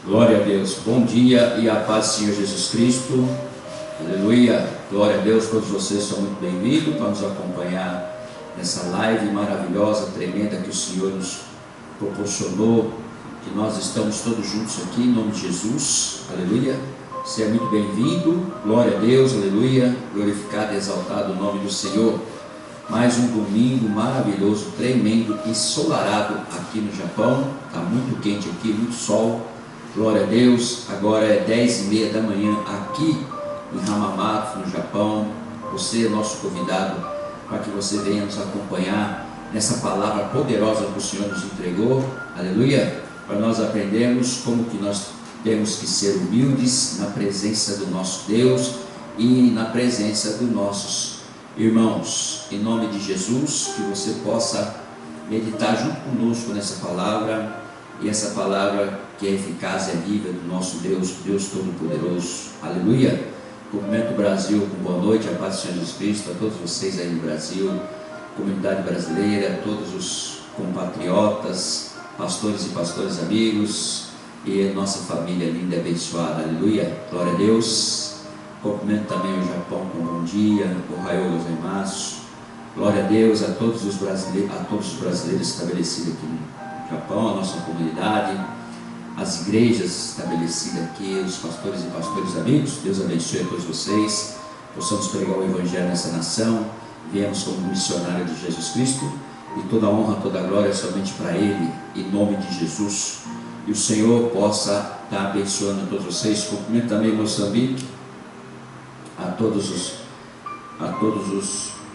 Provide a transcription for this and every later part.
Glória a Deus. Bom dia e a paz do Senhor Jesus Cristo. Aleluia. Glória a Deus. Todos vocês são muito bem-vindos para nos acompanhar nessa live maravilhosa, tremenda que o Senhor nos proporcionou, que nós estamos todos juntos aqui em nome de Jesus. Aleluia. Você é muito bem-vindo. Glória a Deus. Aleluia. Glorificado e exaltado o nome do Senhor. Mais um domingo maravilhoso, tremendo, ensolarado aqui no Japão. Está muito quente aqui, muito sol. Glória a Deus. Agora é 10h30 da manhã aqui em Hamamatsu, no Japão. Você é nosso convidado para que você venha nos acompanhar nessa palavra poderosa que o Senhor nos entregou. Aleluia. Para nós aprendermos como que nós temos que ser humildes na presença do nosso Deus e na presença dos nossos irmãos. Em nome de Jesus, que você possa meditar junto conosco nessa palavra, e essa palavra que é eficaz e é viva do nosso Deus, Deus Todo-Poderoso. Aleluia. Cumprimento o Brasil com boa noite, a paz do Senhor Jesus Cristo, a todos vocês aí no Brasil, comunidade brasileira, todos os compatriotas, pastores e pastores amigos, e a nossa família linda e abençoada. Aleluia. Glória a Deus. Cumprimento também o Japão com bom dia, Ohayou gozaimasu. Glória a Deus a todos os brasileiros estabelecidos aqui no Japão, a nossa comunidade, as igrejas estabelecidas aqui, os pastores e pastores amigos. Deus abençoe a todos vocês. Possamos pregar o Evangelho nessa nação. Viemos como missionário de Jesus Cristo, e toda a honra, toda a glória somente para Ele, em nome de Jesus. E o Senhor possa estar abençoando a todos vocês. Cumprimento também Moçambique, a todos os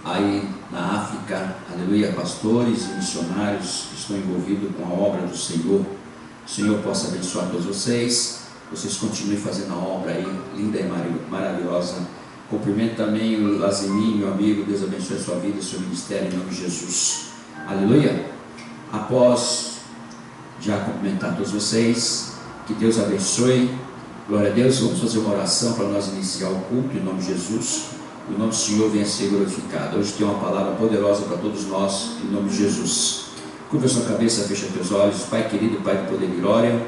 aí na África, aleluia, pastores e missionários que estão envolvidos com a obra do Senhor. O Senhor possa abençoar todos vocês. Vocês continuem fazendo a obra aí, linda e maravilhosa. Cumprimento também o Laziminho, meu amigo. Deus abençoe a sua vida e o seu ministério em nome de Jesus. Aleluia. Após já cumprimentar todos vocês, que Deus abençoe. Glória a Deus. Vamos fazer uma oração para nós iniciar o culto em nome de Jesus. O nome do Senhor venha ser glorificado. Hoje tem uma palavra poderosa para todos nós, em nome de Jesus. Curva a sua cabeça, fecha teus olhos. Pai querido, Pai de poder e glória,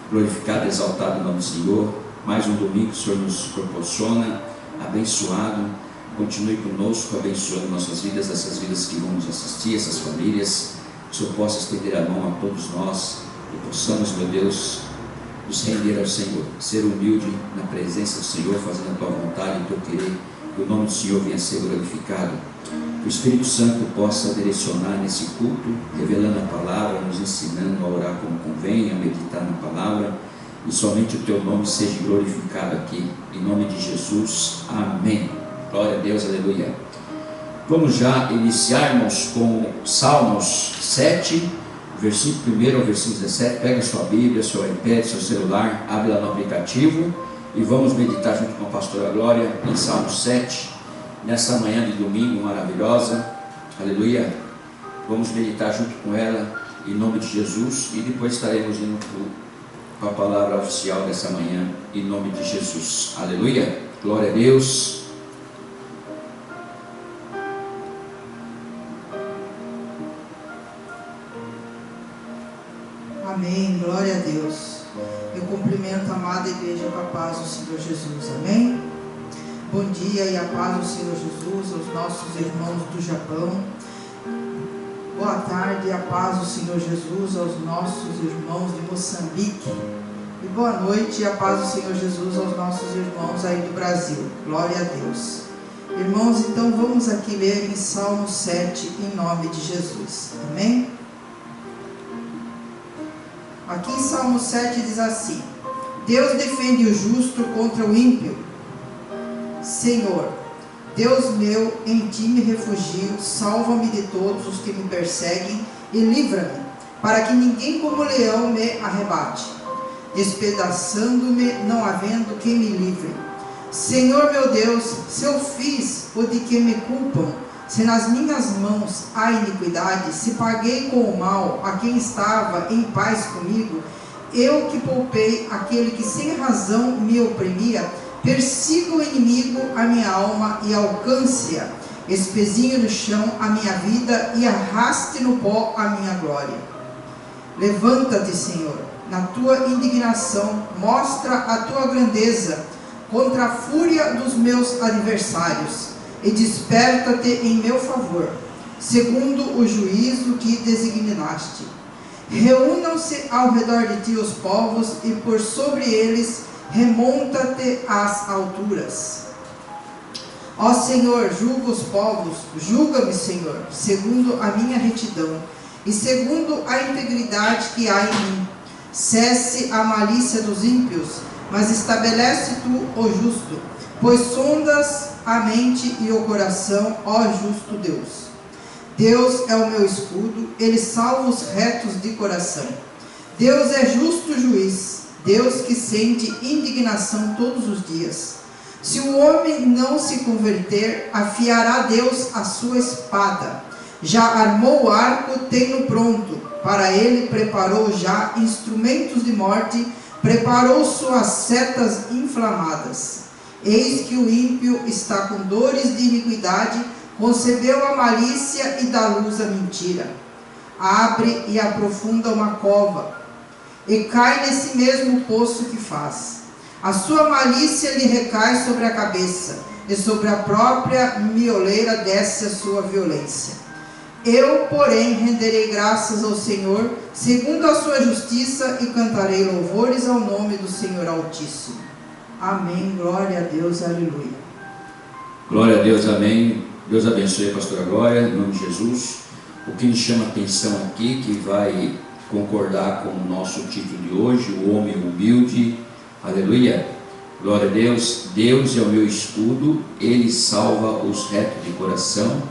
glorificado e exaltado em nome do Senhor. Mais um domingo que o Senhor nos proporciona, abençoado. Continue conosco, abençoando nossas vidas, essas vidas que vão nos assistir, essas famílias. Que o Senhor possa estender a mão a todos nós e possamos, meu Deus, nos render ao Senhor, ser humilde na presença do Senhor, fazendo a tua vontade e o teu querer. Que o nome do Senhor venha a ser glorificado. Que o Espírito Santo possa direcionar nesse culto, revelando a palavra, nos ensinando a orar como convém, a meditar na palavra, e somente o teu nome seja glorificado aqui, em nome de Jesus. Amém. Glória a Deus, aleluia. Vamos já iniciar, irmãos, com Salmos 7, versículo 1 ao versículo 17. Pega sua Bíblia, seu iPad, seu celular, abre lá no aplicativo e vamos meditar junto com a pastora Glória em Salmos 7, nessa manhã de domingo maravilhosa. Aleluia. Vamos meditar junto com ela em nome de Jesus, e depois estaremos indo para a palavra oficial dessa manhã em nome de Jesus. Aleluia. Glória a Deus. Amém, glória a Deus. Eu cumprimento a amada igreja com a paz do Senhor Jesus, amém? Bom dia e a paz do Senhor Jesus aos nossos irmãos do Japão. Boa tarde e a paz do Senhor Jesus aos nossos irmãos de Moçambique. E boa noite e a paz do Senhor Jesus aos nossos irmãos aí do Brasil. Glória a Deus. Irmãos, então vamos aqui ler em Salmo 7 em nome de Jesus, amém? Aqui em Salmo 7 diz assim: Deus defende o justo contra o ímpio. Senhor, Deus meu, em ti me refugio, salva-me de todos os que me perseguem e livra-me, para que ninguém como leão me arrebate, despedaçando-me, não havendo quem me livre. Senhor meu Deus, se eu fiz o de que me culpam, se nas minhas mãos há iniquidade, se paguei com o mal a quem estava em paz comigo, eu que poupei aquele que sem razão me oprimia, persiga o inimigo a minha alma e alcance-a, espezinho no chão a minha vida e arraste no pó a minha glória. Levanta-te, Senhor, na tua indignação, mostra a tua grandeza contra a fúria dos meus adversários, e desperta-te em meu favor, segundo o juízo que designaste. Reúnam-se ao redor de ti os povos, e por sobre eles remonta-te às alturas. Ó Senhor, julga os povos, julga-me, Senhor, segundo a minha retidão, e segundo a integridade que há em mim. Cesse a malícia dos ímpios, mas estabelece tu o justo, pois sondas a mente e o coração, ó justo Deus. Deus é o meu escudo, ele salva os retos de coração. Deus é justo juiz, Deus que sente indignação todos os dias. Se o homem não se converter, afiará Deus a sua espada. Já armou o arco, tem-no pronto. Para ele preparou já instrumentos de morte, preparou suas setas inflamadas. Eis que o ímpio está com dores de iniquidade, concebeu a malícia e dá luz à mentira. Abre e aprofunda uma cova, e cai nesse mesmo poço que faz. A sua malícia lhe recai sobre a cabeça, e sobre a própria mioleira desce a sua violência. Eu, porém, renderei graças ao Senhor, segundo a sua justiça, e cantarei louvores ao nome do Senhor Altíssimo. Amém, glória a Deus, aleluia. Glória a Deus, amém. Deus abençoe a pastora Glória, em nome de Jesus. O que nos chama a atenção aqui, que vai concordar com o nosso título de hoje, o homem humilde, aleluia, glória a Deus. Deus é o meu escudo, ele salva os retos de coração.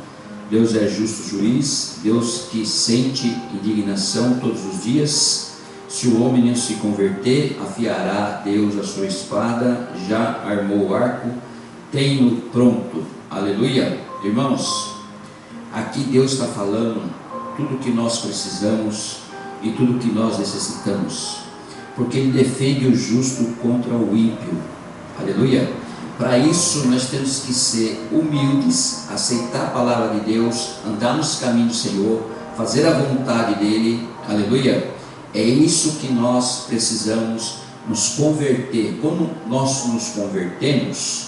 Deus é justo juiz, Deus que sente indignação todos os dias. Se o homem não se converter, afiará Deus a sua espada, já armou o arco, tem-no pronto, aleluia. Irmãos, aqui Deus está falando tudo que nós precisamos e tudo que nós necessitamos, porque Ele defende o justo contra o ímpio, aleluia. Para isso nós temos que ser humildes, aceitar a palavra de Deus, andar nos caminhos do Senhor, fazer a vontade dEle, aleluia. É isso que nós precisamos nos converter. Quando nós nos convertemos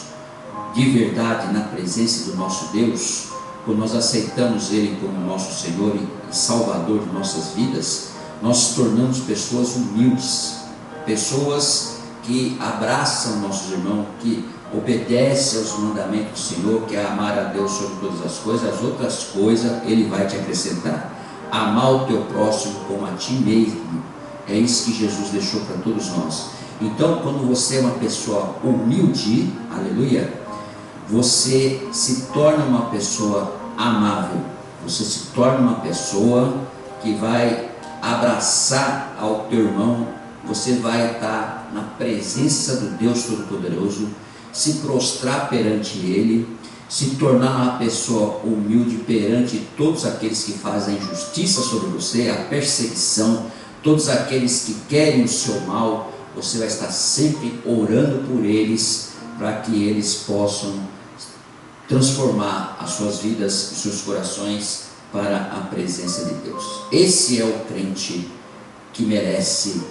de verdade na presença do nosso Deus, quando nós aceitamos Ele como nosso Senhor e Salvador de nossas vidas, nós nos tornamos pessoas humildes, pessoas que abraçam nossos irmãos, que obedecem aos mandamentos do Senhor, que é amar a Deus sobre todas as coisas. As outras coisas Ele vai te acrescentar. Amar o teu próximo como a ti mesmo, é isso que Jesus deixou para todos nós. Então, quando você é uma pessoa humilde, aleluia, você se torna uma pessoa amável, você se torna uma pessoa que vai abraçar ao teu irmão, você vai estar na presença do Deus Todo-Poderoso, se prostrar perante Ele, se tornar uma pessoa humilde perante todos aqueles que fazem injustiça sobre você, a perseguição, todos aqueles que querem o seu mal. Você vai estar sempre orando por eles, para que eles possam transformar as suas vidas, os seus corações para a presença de Deus. Esse é o crente que merece,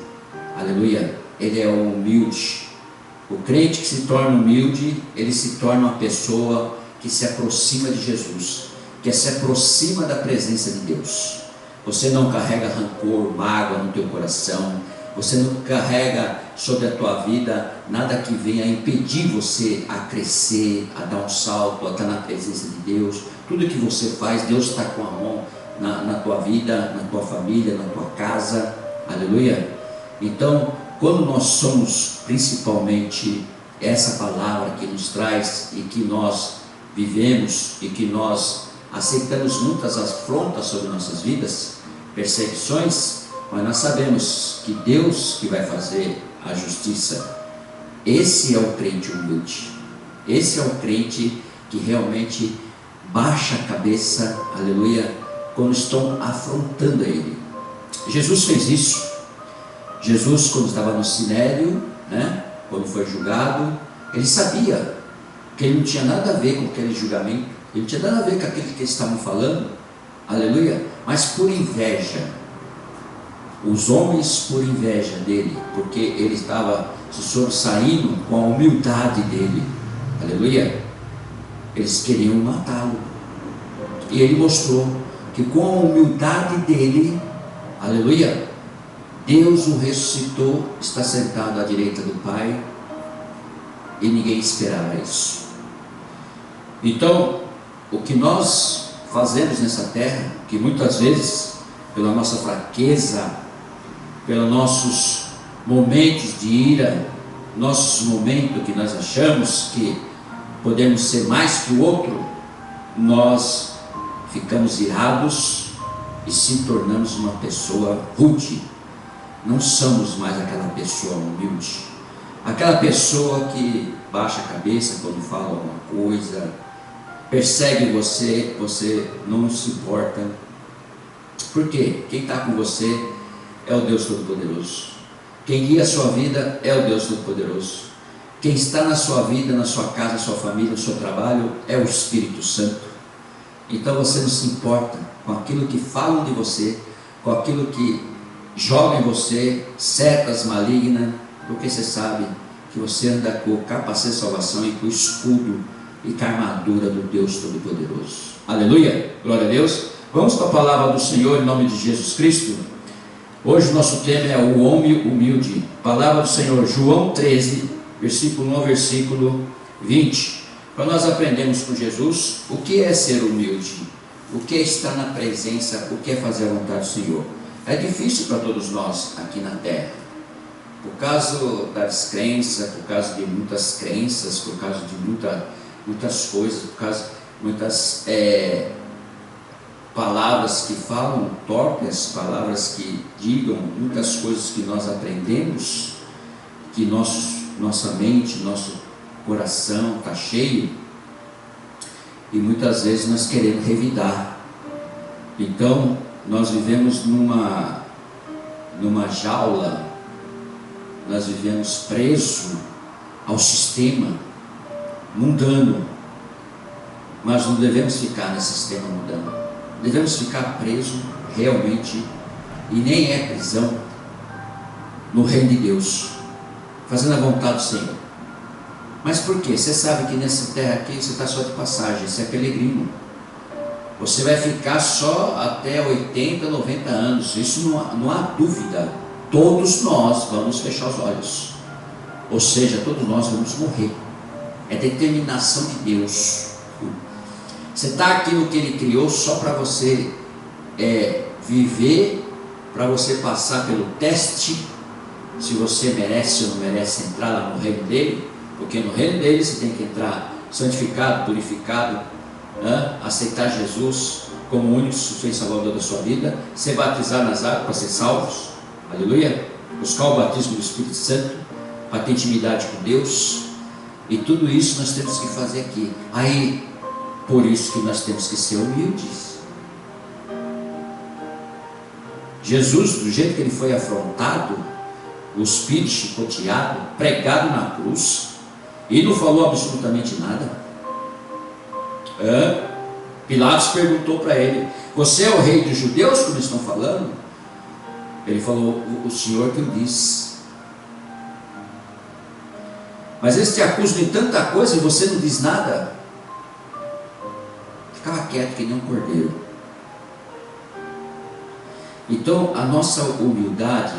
aleluia, ele é o humilde. O crente que se torna humilde, ele se torna uma pessoa que se aproxima de Jesus, que se aproxima da presença de Deus. Você não carrega rancor, mágoa no teu coração, você não carrega sobre a tua vida nada que venha impedir você a crescer, a dar um salto, a estar na presença de Deus. Tudo que você faz, Deus está com a mão na tua vida, na tua família, na tua casa, aleluia. Então, quando nós somos principalmente essa palavra que nos traz e que nós vivemos e que nós aceitamos muitas afrontas sobre nossas vidas, perseguições, mas nós sabemos que Deus que vai fazer a justiça. Esse é o crente humilde, esse é o crente que realmente baixa a cabeça, aleluia, quando estão afrontando Ele. Jesus fez isso. Jesus, quando estava no Sinédrio, quando foi julgado, ele sabia que ele não tinha nada a ver com aquele julgamento, ele não tinha nada a ver com aquilo que eles estavam falando, aleluia, mas por inveja, os homens por inveja dele, porque ele estava se sobressaindo com a humildade dele, aleluia, eles queriam matá-lo, e ele mostrou que com a humildade dele, aleluia, Deus o ressuscitou, está sentado à direita do Pai, e ninguém esperava isso. Então, o que nós fazemos nessa terra, que muitas vezes, pela nossa fraqueza, pelos nossos momentos de ira, nossos momentos que nós achamos que podemos ser mais que o outro, nós ficamos irados e se tornamos uma pessoa rude. Não somos mais aquela pessoa humilde, aquela pessoa que baixa a cabeça quando fala alguma coisa, persegue você, você não se importa. Por quê? Quem está com você é o Deus Todo-Poderoso. Quem guia a sua vida é o Deus Todo-Poderoso. Quem está na sua vida, na sua casa, na sua família, no seu trabalho, é o Espírito Santo. Então você não se importa com aquilo que falam de você, com aquilo que jogam em você, setas malignas, porque você sabe que você anda com o capacete de salvação e com o escudo e com a armadura do Deus Todo-Poderoso. Aleluia, glória a Deus. Vamos para a palavra do Senhor em nome de Jesus Cristo. Hoje o nosso tema é o homem humilde. Palavra do Senhor, João 13, versículo 1 ao versículo 20. Para nós aprendermos com Jesus o que é ser humilde, o que é estar na presença, o que é fazer a vontade do Senhor. É difícil para todos nós aqui na terra, por causa da descrença, por causa de muitas crenças, por causa de muitas coisas, por causa de muitas palavras que falam torpes, palavras que digam muitas coisas que nós aprendemos, que nossa mente, nosso coração está cheio, e muitas vezes nós queremos revidar. Então nós vivemos numa jaula, nós vivemos presos ao sistema mundano, mas não devemos ficar nesse sistema mundano, devemos ficar presos realmente, e nem é prisão, no reino de Deus, fazendo a vontade do Senhor. Mas por quê? Você sabe que nessa terra aqui você está só de passagem, você é peregrino, você vai ficar só até 80, 90 anos, isso não há dúvida. Todos nós vamos fechar os olhos, ou seja, todos nós vamos morrer, é determinação de Deus. Você está aqui no que Ele criou só para você viver, para você passar pelo teste, se você merece ou não merece entrar lá no reino dele, porque no reino dele você tem que entrar santificado, purificado, aceitar Jesus como o único suficiente salvador da sua vida, ser batizado nas águas para ser salvos, aleluia, buscar o batismo do Espírito Santo, para ter intimidade com Deus, e tudo isso nós temos que fazer aqui. Aí, por isso que nós temos que ser humildes. Jesus, do jeito que ele foi afrontado, cuspido, chicoteado, pregado na cruz, e não falou absolutamente nada. Pilatos perguntou para ele: você é o rei dos judeus, como estão falando? Ele falou: o Senhor que o disse. Mas eles te acusam de tanta coisa e você não diz nada. Ficava quieto que nem um cordeiro. Então a nossa humildade,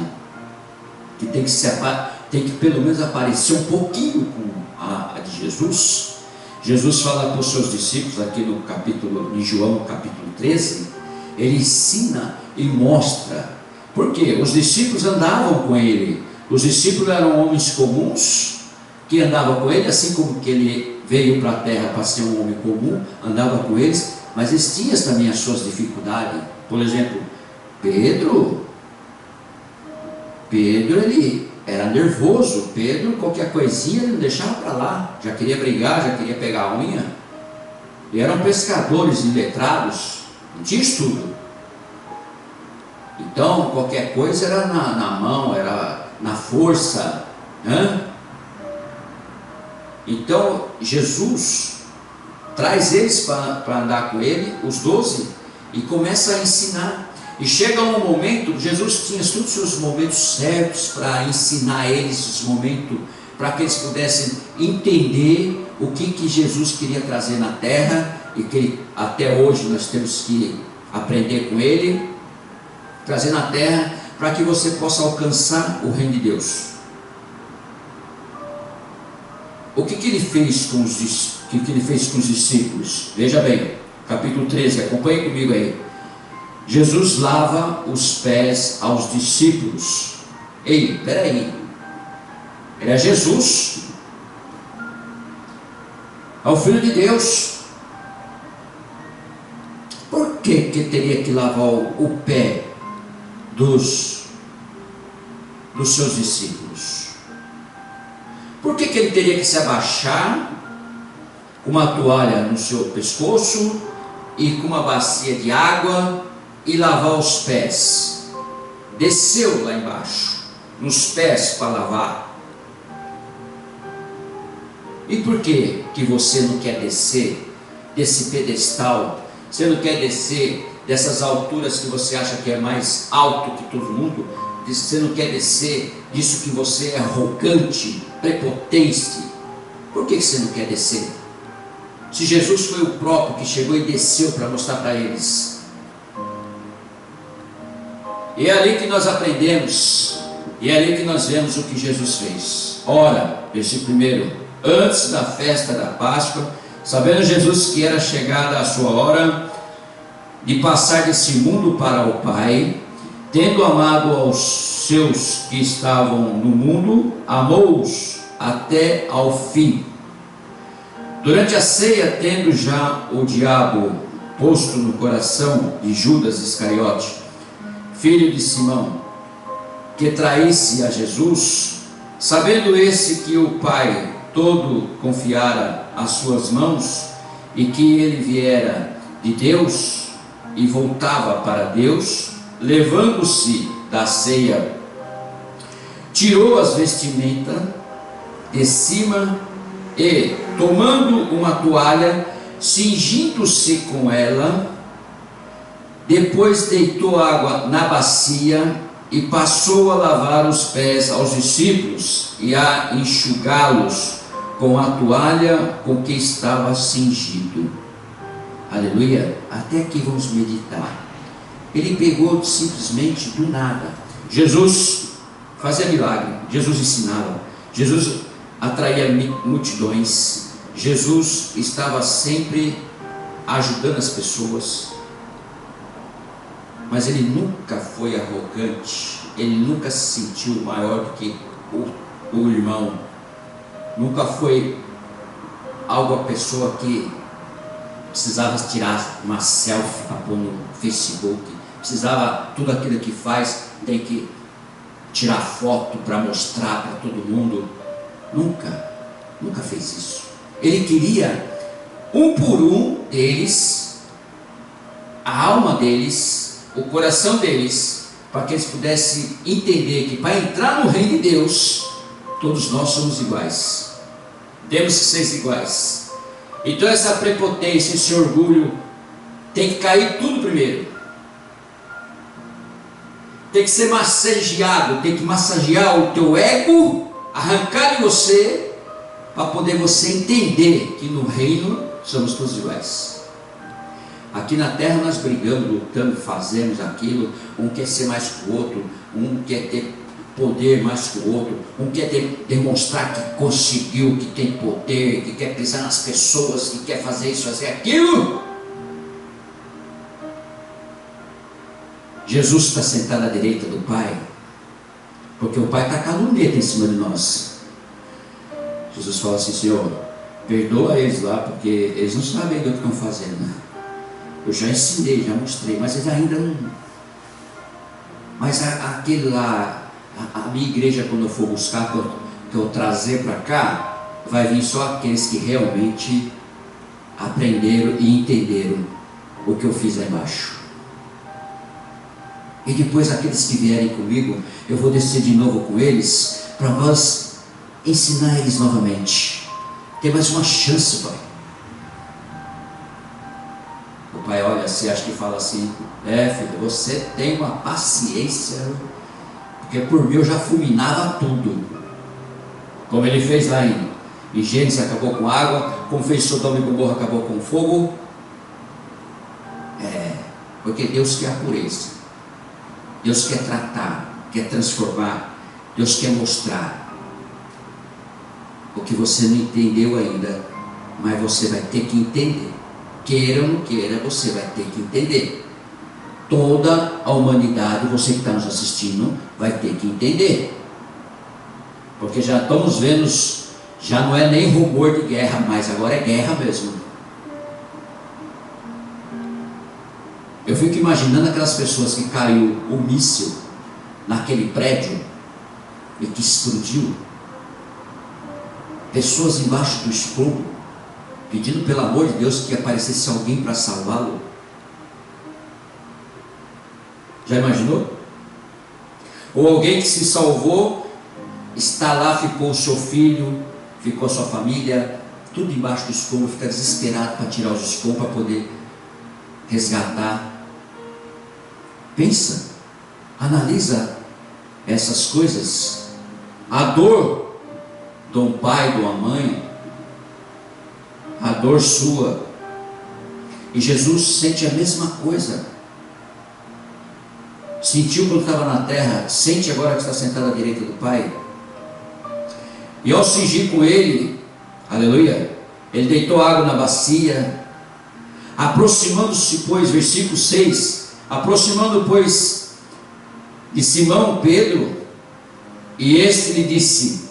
que tem que pelo menos aparecer um pouquinho com a de Jesus. Jesus fala para os seus discípulos aqui em João capítulo 13, ele ensina e mostra. Por quê? Os discípulos andavam com ele, os discípulos eram homens comuns, que andavam com ele, assim como que ele veio para a terra para ser um homem comum, andava com eles, mas eles tinham também as suas dificuldades. Por exemplo, Pedro ele era nervoso. Pedro, qualquer coisinha ele não deixava para lá, já queria brigar, já queria pegar a unha. E eram pescadores iletrados, não tinha estudo, então qualquer coisa era na mão, era na força, Então Jesus traz eles para andar com ele, os 12, e começa a ensinar. E chega um momento, Jesus tinha todos os seus momentos certos para ensinar eles, os momentos para que eles pudessem entender o que Jesus queria trazer na terra, e que até hoje nós temos que aprender com ele, trazer na terra, para que você possa alcançar o reino de Deus. O que ele fez com os discípulos? Veja bem, capítulo 13, acompanhe comigo aí. Jesus lava os pés aos discípulos. Ei, peraí, ele é Jesus, é o Filho de Deus. Por que teria que lavar o pé dos seus discípulos? Por que ele teria que se abaixar com uma toalha no seu pescoço e com uma bacia de água e lavar os pés? Desceu lá embaixo, nos pés, para lavar. E por que você não quer descer desse pedestal? Você não quer descer dessas alturas que você acha que é mais alto que todo mundo? Você não quer descer disso que você é arrogante, prepotente? Por que você não quer descer? Se Jesus foi o próprio que chegou e desceu para mostrar para eles. E é ali que nós aprendemos, e é ali que nós vemos o que Jesus fez. Ora, versículo 1: antes da festa da Páscoa, sabendo Jesus que era chegada a sua hora de passar desse mundo para o Pai, tendo amado aos seus que estavam no mundo, amou-os até ao fim. Durante a ceia, tendo já o diabo posto no coração de Judas Iscariote, filho de Simão, que traísse a Jesus, sabendo esse que o Pai todo confiara às suas mãos, e que ele viera de Deus e voltava para Deus, levando-se da ceia, tirou as vestimentas de cima e, tomando uma toalha, cingindo-se com ela, depois deitou água na bacia e passou a lavar os pés aos discípulos e a enxugá-los com a toalha com que estava cingido. Aleluia. Até aqui vamos meditar. Ele pegou simplesmente do nada. Jesus fazia milagre, Jesus ensinava, Jesus atraía multidões, Jesus estava sempre ajudando as pessoas, mas ele nunca foi arrogante, ele nunca se sentiu maior do que o irmão, nunca foi a pessoa que precisava tirar uma selfie para pôr no Facebook, precisava, tudo aquilo que faz tem que tirar foto para mostrar para todo mundo. Nunca fez isso. Ele queria um por um deles, a alma deles, o coração deles, para que eles pudessem entender que para entrar no reino de Deus, todos nós somos iguais, temos que ser iguais. Então essa prepotência, esse orgulho tem que cair tudo primeiro, tem que ser massageado, tem que massagear o teu ego, arrancar de você, para poder você entender que no reino somos todos iguais. Aqui na terra nós brigamos, lutamos, fazemos aquilo, um quer ser mais que o outro, um quer ter poder mais que o outro, um quer demonstrar que conseguiu, que tem poder, que quer pisar nas pessoas, que quer fazer isso, fazer aquilo. Jesus está sentado à direita do Pai, porque o Pai está com a luneta em cima de nós. Jesus fala assim: Senhor, perdoa eles lá, porque eles não sabem do que estão fazendo. Eu já ensinei, já mostrei, mas eles ainda não. Mas aquele lá, a minha igreja, quando eu for buscar, que eu trazer para cá, vai vir só aqueles que realmente aprenderam e entenderam o que eu fiz lá embaixo. E depois aqueles que vierem comigo, eu vou descer de novo com eles, para nós ensinar eles novamente. Tem mais uma chance, Pai. O pai olha assim, acho que fala assim: filho, você tem uma paciência, porque por mim eu já fulminava tudo. Como ele fez lá em Gênesis, acabou com água, como fez Sodoma e Gomorra, acabou com fogo. Porque Deus quer a pureza, Deus quer tratar, quer transformar, Deus quer mostrar o que você não entendeu ainda, mas você vai ter que entender. Queira ou não queira, você vai ter que entender. Toda a humanidade, você que está nos assistindo, vai ter que entender. Porque já estamos vendo, já não é nem rumor de guerra, mas agora é guerra mesmo. Eu fico imaginando aquelas pessoas que caiu o míssil naquele prédio e que explodiu. Pessoas embaixo do escombro, pedindo pelo amor de Deus que aparecesse alguém para salvá-lo. Já imaginou? Ou alguém que se salvou, está lá, ficou o seu filho, ficou a sua família, tudo embaixo do escombro, fica desesperado para tirar os escombros, para poder resgatar. Pensa, analisa essas coisas. A dor de um pai, de uma mãe, a dor sua. E Jesus sente a mesma coisa. Sentiu quando estava na terra, sente agora que está sentado à direita do Pai. E ao cingir com ele, aleluia, ele deitou água na bacia. Aproximando-se, pois, versículo 6, aproximando, pois, de Simão Pedro, e este lhe disse,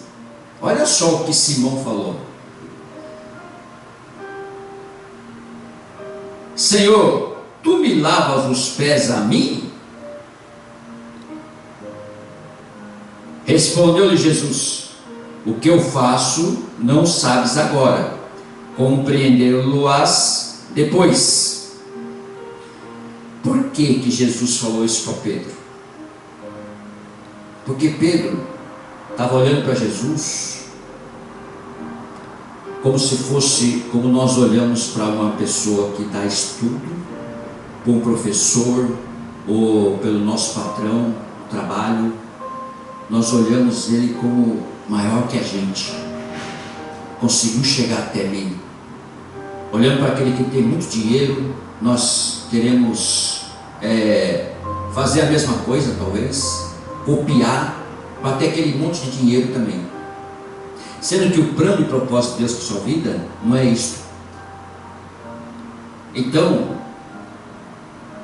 olha só o que Simão falou: Senhor, tu me lavas os pés a mim? Respondeu-lhe Jesus: o que eu faço não sabes agora, compreendê-lo-ás depois. Por que Jesus falou isso para Pedro? Porque Pedro estava olhando para Jesus como se fosse, como nós olhamos para uma pessoa que dá estudo, para um professor, ou pelo nosso patrão, trabalho. Nós olhamos ele como maior que a gente, conseguiu chegar até mim. Olhando para aquele que tem muito dinheiro, nós queremos fazer a mesma coisa, talvez, copiar, para ter aquele monte de dinheiro também. Sendo que o plano e propósito de Deus para a sua vida não é isso. Então,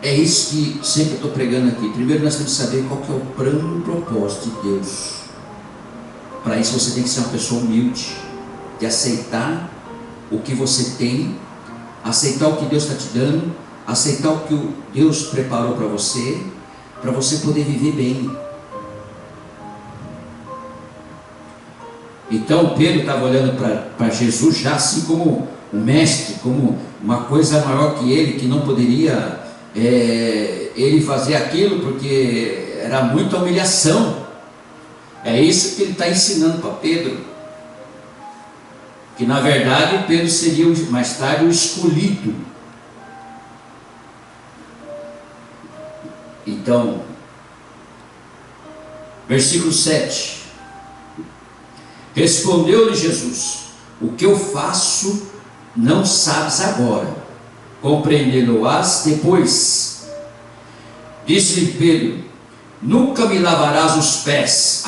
é isso que sempre estou pregando aqui. Primeiro nós temos que saber qual que é o plano e o propósito de Deus. Para isso você tem que ser uma pessoa humilde, de aceitar o que você tem, aceitar o que Deus está te dando, aceitar o que Deus preparou para você poder viver bem. Então Pedro estava olhando para Jesus já assim como um mestre, como uma coisa maior que ele, que não poderia ele fazer aquilo, porque era muita humilhação. É isso que ele está ensinando para Pedro, que na verdade Pedro seria mais tarde o escolhido. Então, versículo 7, respondeu-lhe Jesus: o que eu faço não sabes agora, compreendê-lo-ás depois. Disse-lhe Pedro: nunca me lavarás os pés.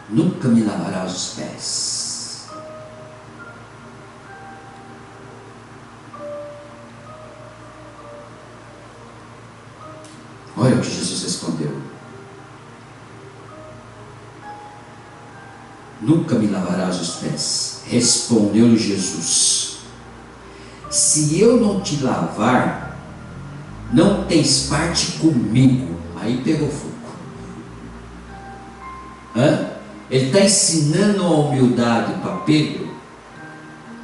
Nunca me lavarás os pés. Olha o que Jesus respondeu: nunca me lavarás os pés. Respondeu-lhe Jesus: se eu não te lavar, não tens parte comigo. Aí pegou fogo. Ele está ensinando a humildade para Pedro,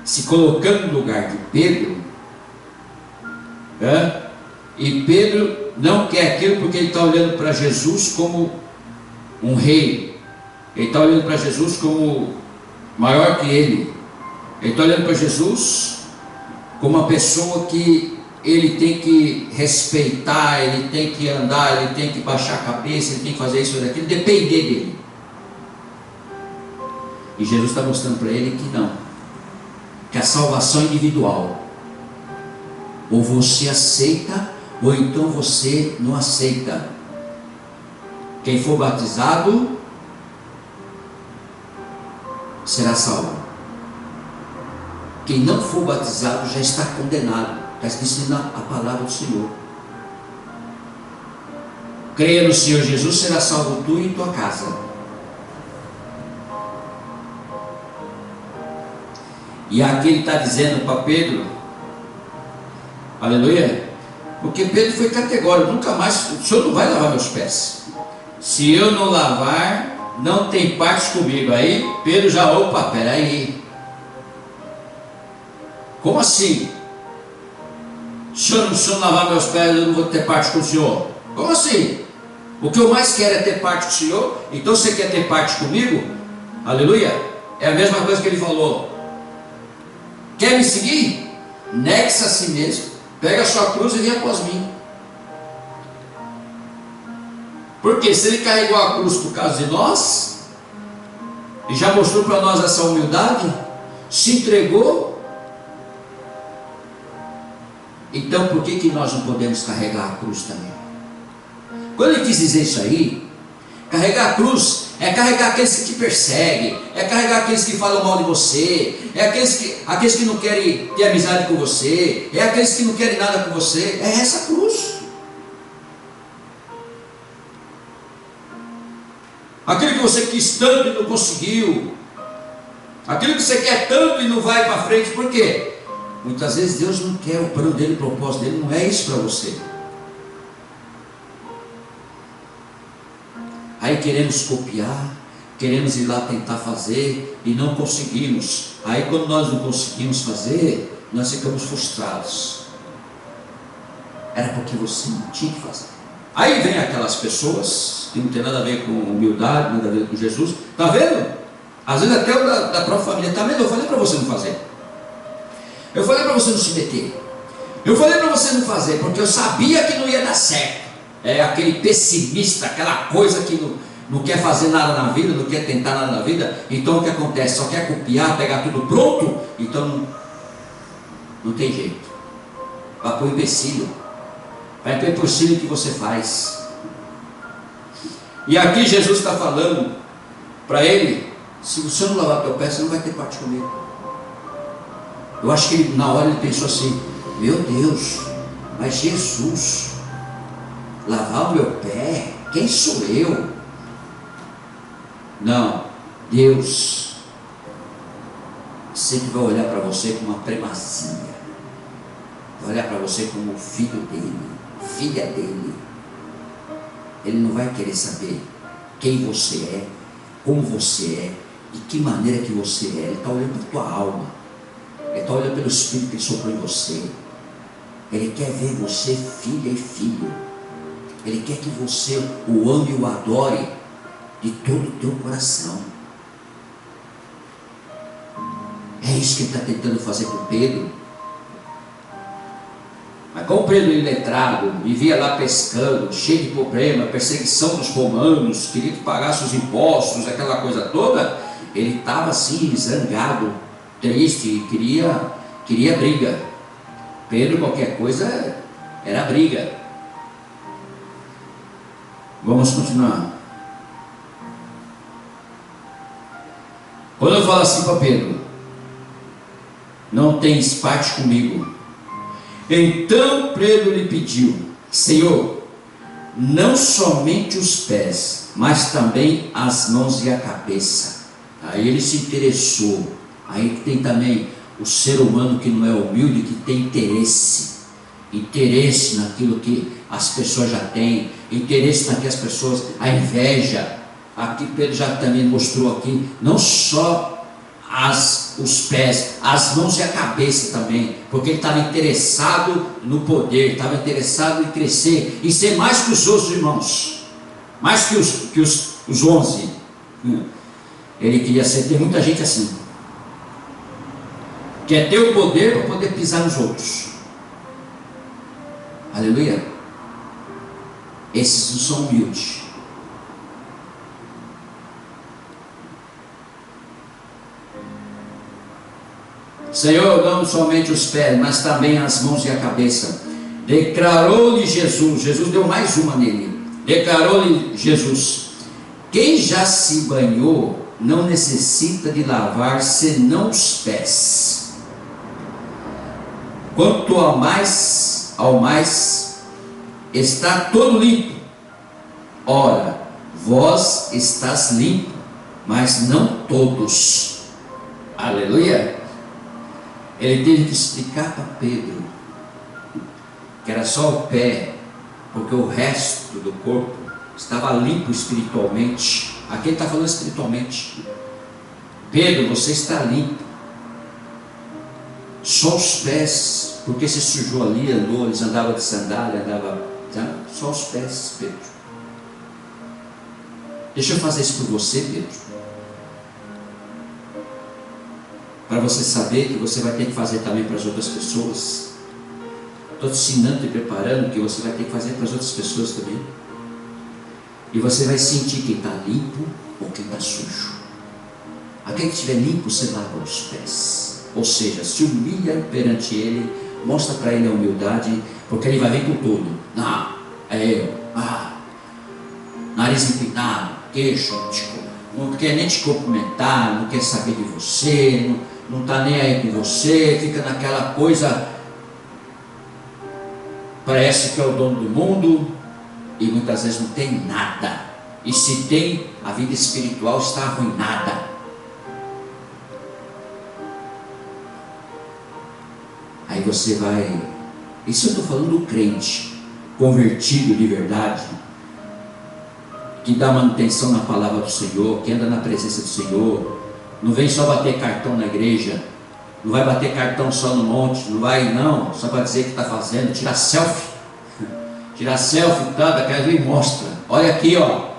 se colocando no lugar de Pedro. E Pedro não quer aquilo, porque ele está olhando para Jesus como um rei. Ele está olhando para Jesus como maior que ele. Ele está olhando para Jesus como uma pessoa que ele tem que respeitar, ele tem que andar, ele tem que baixar a cabeça, ele tem que fazer isso ou aquilo, depender dele. E Jesus está mostrando para ele que não, que a salvação é individual. Ou você aceita, ou então você não aceita. Quem for batizado será salvo. Quem não for batizado já está condenado. Está escrito na palavra do Senhor. Creia no Senhor Jesus, será salvo tu e tua casa. E aqui ele está dizendo para Pedro, aleluia, porque Pedro foi categórico: nunca mais, o Senhor não vai lavar meus pés. Se eu não lavar, não tem parte comigo. Aí Pedro já, opa, peraí, como assim? Se eu não lavar meus pés, eu não vou ter parte com o Senhor? Como assim? O que eu mais quero é ter parte com o Senhor. Então você quer ter parte comigo? Aleluia. É a mesma coisa que ele falou: quer me seguir? Negue-se a si mesmo, pega a sua cruz e venha após mim. Porque se ele carregou a cruz por causa de nós, e já mostrou para nós essa humildade, se entregou, então por que nós não podemos carregar a cruz também? Quando ele quis dizer isso aí, carregar a cruz é carregar aqueles que te perseguem, é carregar aqueles que falam mal de você, é aqueles que não querem ter amizade com você, é aqueles que não querem nada com você. É essa cruz. Aquilo que você quis tanto e não conseguiu, aquilo que você quer tanto e não vai para frente. Por quê? Muitas vezes Deus não quer, o plano dele, o propósito dele não é isso para você. Aí queremos copiar, queremos ir lá tentar fazer e não conseguimos. Aí quando nós não conseguimos fazer, nós ficamos frustrados. Era porque você não tinha que fazer. Aí vem aquelas pessoas que não tem nada a ver com humildade, nada a ver com Jesus. Está vendo? Às vezes até o da própria família. Está vendo? Eu falei para você não fazer. Eu falei para você não se meter. Eu falei para você não fazer, porque eu sabia que não ia dar certo. É aquele pessimista, aquela coisa que não quer fazer nada na vida, não quer tentar nada na vida. Então o que acontece? Só quer copiar, pegar tudo pronto. Então não tem jeito. Vai para o empecilho. Vai para o empecilho que você faz. E aqui Jesus está falando para ele: se você não lavar teu pé, você não vai ter parte comigo. Eu acho que ele, na hora ele pensou assim: meu Deus, mas Jesus lavar o meu pé? Quem sou eu? Não, Deus sempre vai olhar para você como uma primazia, vai olhar para você como filho dele, filha dele. Ele não vai querer saber quem você é, como você é, de que maneira que você é. Ele está olhando para a tua alma, ele está olhando pelo Espírito que ele soprou em você. Ele quer ver você filha e filho. Ele quer que você o ame e o adore de todo o teu coração. É isso que ele está tentando fazer com Pedro. Mas como Pedro, iletrado, vivia lá pescando, cheio de problema, perseguição dos romanos, queria que pagasse os impostos, aquela coisa toda, ele estava assim, zangado, triste, queria briga. Pedro, qualquer coisa, era briga. Vamos continuar. Quando eu falo assim para Pedro: não tens parte comigo. Então Pedro lhe pediu: Senhor, não somente os pés, mas também as mãos e a cabeça. Aí ele se interessou. Aí tem também o ser humano que não é humilde, que tem interesse naquilo que as pessoas já têm, interesse naquilo que as pessoas, a inveja. Aqui Pedro já também mostrou aqui, não só os pés, as mãos e a cabeça também, porque ele estava interessado no poder, estava interessado em crescer, em ser mais que os outros irmãos, mais que os 11. Ele queria ser, tem muita gente assim. quer ter o poder para poder pisar nos outros. Aleluia. Esses não são humildes. Senhor, não somente os pés, mas também as mãos e a cabeça. Declarou-lhe Jesus, Jesus deu mais uma nele. Declarou-lhe Jesus: quem já se banhou não necessita de lavar senão os pés. Quanto ao mais está todo limpo. Ora, vós estás limpo, mas não todos. Aleluia. Ele teve que explicar para Pedro que era só o pé, porque o resto do corpo estava limpo espiritualmente. Aqui ele está falando espiritualmente. Pedro, você está limpo, só os pés, porque se sujou ali, andou, eles andavam de sandália, só os pés, Pedro. Deixa eu fazer isso por você, Pedro, para você saber que você vai ter que fazer também para as outras pessoas. Estou te ensinando e preparando que você vai ter que fazer para as outras pessoas também. E você vai sentir quem está limpo ou quem está sujo. Aquele que estiver limpo, você lava os pés. Ou seja, se humilha perante ele, mostra para ele a humildade, porque ele vai vir com tudo. Não, é eu. Nariz empinado, queixo, não quer nem te cumprimentar, não quer saber de você, não está nem aí com você, fica naquela coisa, parece que é o dono do mundo, e muitas vezes não tem nada. E se tem, a vida espiritual está arruinada. Aí você vai, isso eu estou falando do crente convertido de verdade, que dá manutenção na palavra do Senhor, que anda na presença do Senhor, não vem só bater cartão na igreja, não vai bater cartão só no monte, não vai não, só para dizer que está fazendo, tirar selfie, tá, daquela vez mostra, olha aqui ó,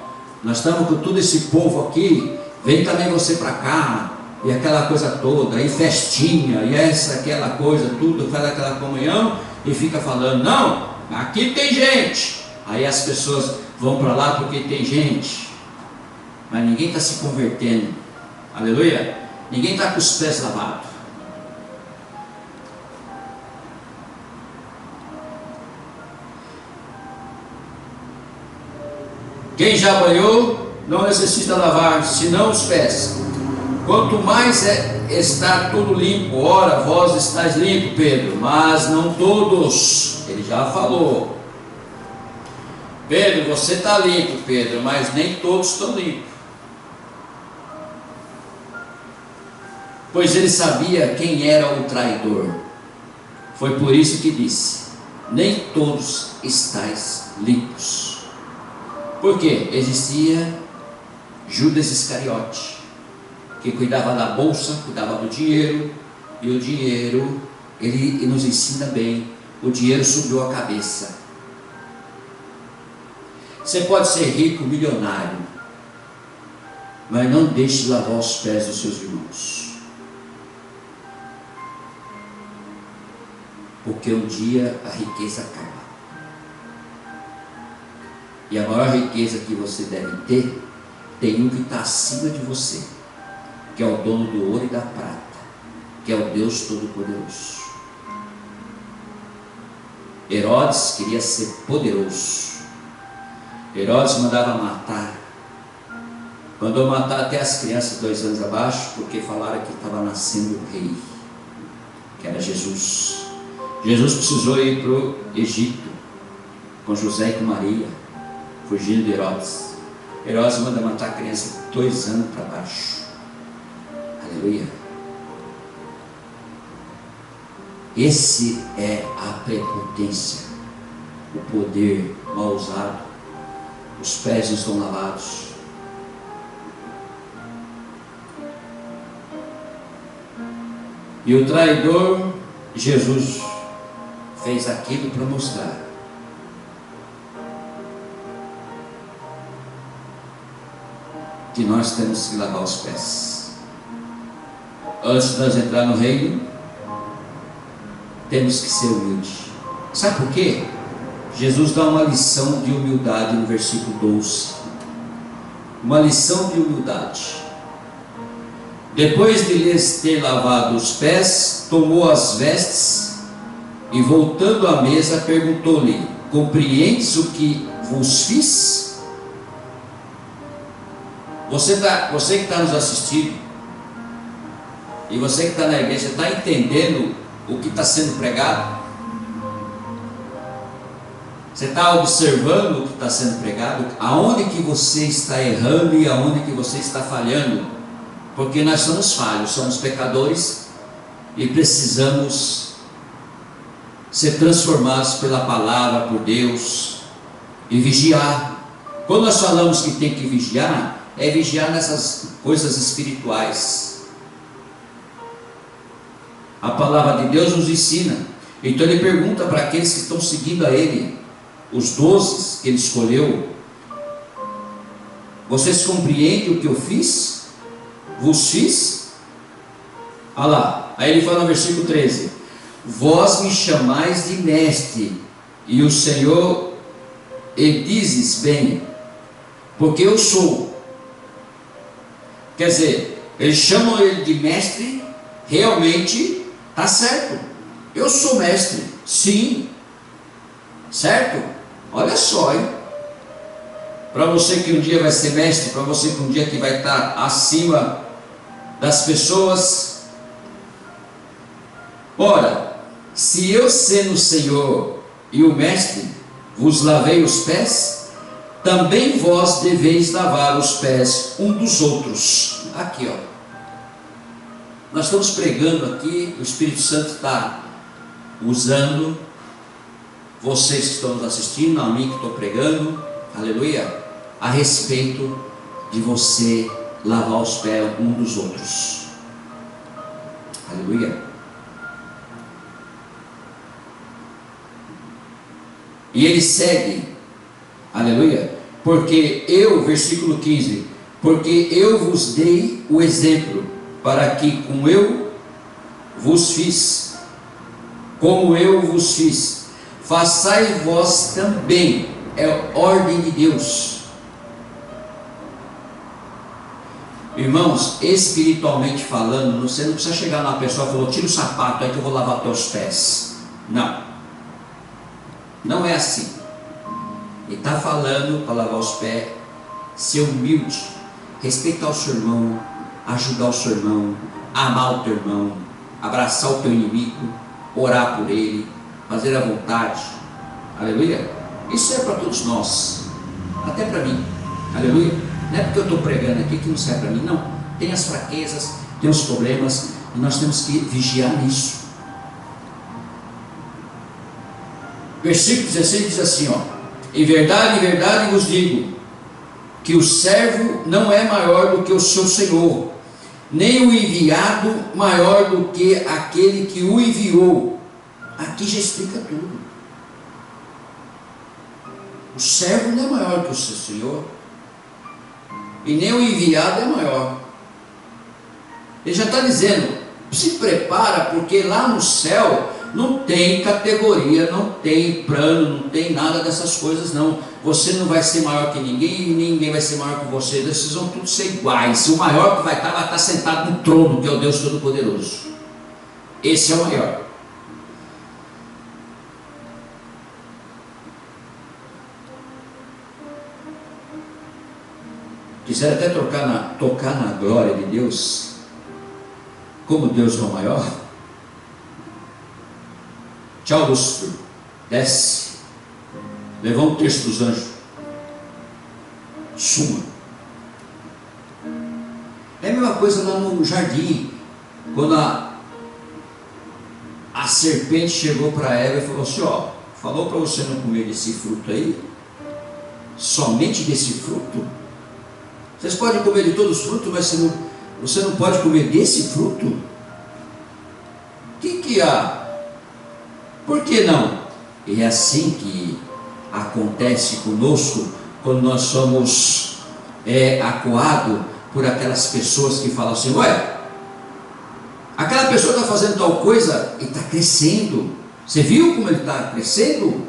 nós estamos com todo esse povo aqui, vem também você para cá, e aquela coisa toda, e festinha, e aquela coisa, tudo, faz aquela comunhão, e fica falando, não, aqui tem gente, aí as pessoas vão para lá porque tem gente, mas ninguém está se convertendo, aleluia, ninguém está com os pés lavados. Quem já banhou não necessita lavar senão os pés. Quanto mais está tudo limpo, ora vós estáis limpo, Pedro, mas não todos. Ele já falou. Pedro, você está limpo, Pedro, mas nem todos estão limpos. Pois ele sabia quem era o traidor. Foi por isso que disse: nem todos estáis limpos. Porque existia Judas Iscariote, que cuidava da bolsa, cuidava do dinheiro, e o dinheiro, ele nos ensina bem, o dinheiro subiu a cabeça. Você pode ser rico, milionário, mas não deixe de lavar os pés dos seus irmãos, porque um dia a riqueza acaba. E a maior riqueza que você deve ter, tem um que está acima de você, que é o dono do ouro e da prata, que é o Deus Todo-Poderoso. Herodes queria ser poderoso. Herodes mandava matar, mandou matar até as crianças 2 anos abaixo, porque falaram que estava nascendo o rei, que era Jesus. Jesus precisou ir para o Egito com José e com Maria, fugindo de Herodes. Herodes manda matar a criança 2 anos para baixo. Aleluia. Esse é a prepotência, o poder mal usado. Os pés não estão lavados. E o traidor, Jesus, fez aquilo para mostrar que nós temos que lavar os pés. Antes de nós entrar no reino, temos que ser humildes. Sabe por quê? Jesus dá uma lição de humildade no versículo 12. Uma lição de humildade. Depois de lhes ter lavado os pés, tomou as vestes e, voltando à mesa, perguntou-lhe: compreendes o que vos fiz? Você que está nos assistindo, e você que está na igreja, está entendendo o que está sendo pregado? Você está observando o que está sendo pregado? Aonde que você está errando e aonde que você está falhando? Porque nós somos falhos, somos pecadores e precisamos ser transformados pela palavra, por Deus, e vigiar. Quando nós falamos que tem que vigiar, é vigiar nessas coisas espirituais. A palavra de Deus nos ensina. Então ele pergunta para aqueles que estão seguindo a ele, os 12 que ele escolheu: vocês compreendem o que eu fiz? Vos fiz? Olha lá, aí ele fala no versículo 13: vós me chamais de mestre, e o Senhor, e dizes bem, porque eu sou. Quer dizer, eles chamam ele de mestre, realmente está certo. Eu sou mestre, sim, certo? Olha só, hein? Para você que um dia vai ser mestre, para você que um dia que vai estar acima das pessoas. Ora, se eu, sendo o Senhor e o mestre, vos lavei os pés, também vós deveis lavar os pés um dos outros. Aqui, ó. Nós estamos pregando aqui, o Espírito Santo está usando vocês que estão nos assistindo, a mim que estou pregando, aleluia, a respeito de você lavar os pés um dos outros. Aleluia. E ele segue, aleluia, porque eu, versículo 15, porque eu vos dei o exemplo, para que como eu vos fiz, façais vós também. É ordem de Deus. Irmãos, espiritualmente falando, você não precisa chegar numa pessoa e falar: tira o sapato aí que eu vou lavar teus pés. Não, não é assim. Ele está falando para lavar os pés, ser humilde, respeitar o seu irmão, ajudar o seu irmão, amar o teu irmão, abraçar o teu inimigo, orar por ele, fazer a vontade. Aleluia. Isso é para todos nós, até para mim. Aleluia. Não é porque eu estou pregando aqui que não serve para mim, não. Tem as fraquezas, tem os problemas, e nós temos que vigiar nisso. Versículo 16 diz assim, ó: em verdade vos digo, que o servo não é maior do que o seu senhor, nem o enviado maior do que aquele que o enviou. Aqui já explica tudo. O servo não é maior que o seu senhor, e nem o enviado é maior. Ele já está dizendo: se prepara, porque lá no céu não tem categoria, não tem plano, não tem nada dessas coisas não. Você não vai ser maior que ninguém, e ninguém vai ser maior que você. Vocês vão todos ser iguais. O maior que vai estar sentado no trono, que é o Deus Todo-Poderoso. Esse é o maior. Quiser até tocar na glória de Deus, como Deus é o maior. Tchau, Lúcifer, desce, levou um terço dos anjos, suma. É a mesma coisa lá no jardim, quando a serpente chegou para Eva e falou assim: ó, falou para você não comer desse fruto aí, somente desse fruto. Vocês podem comer de todos os frutos, mas você não pode comer desse fruto? O que há? Por que não? E é assim que acontece conosco, quando nós somos acuados por aquelas pessoas que falam assim: ué, Aquela pessoa está fazendo tal coisa e está crescendo. Você viu como ele está crescendo?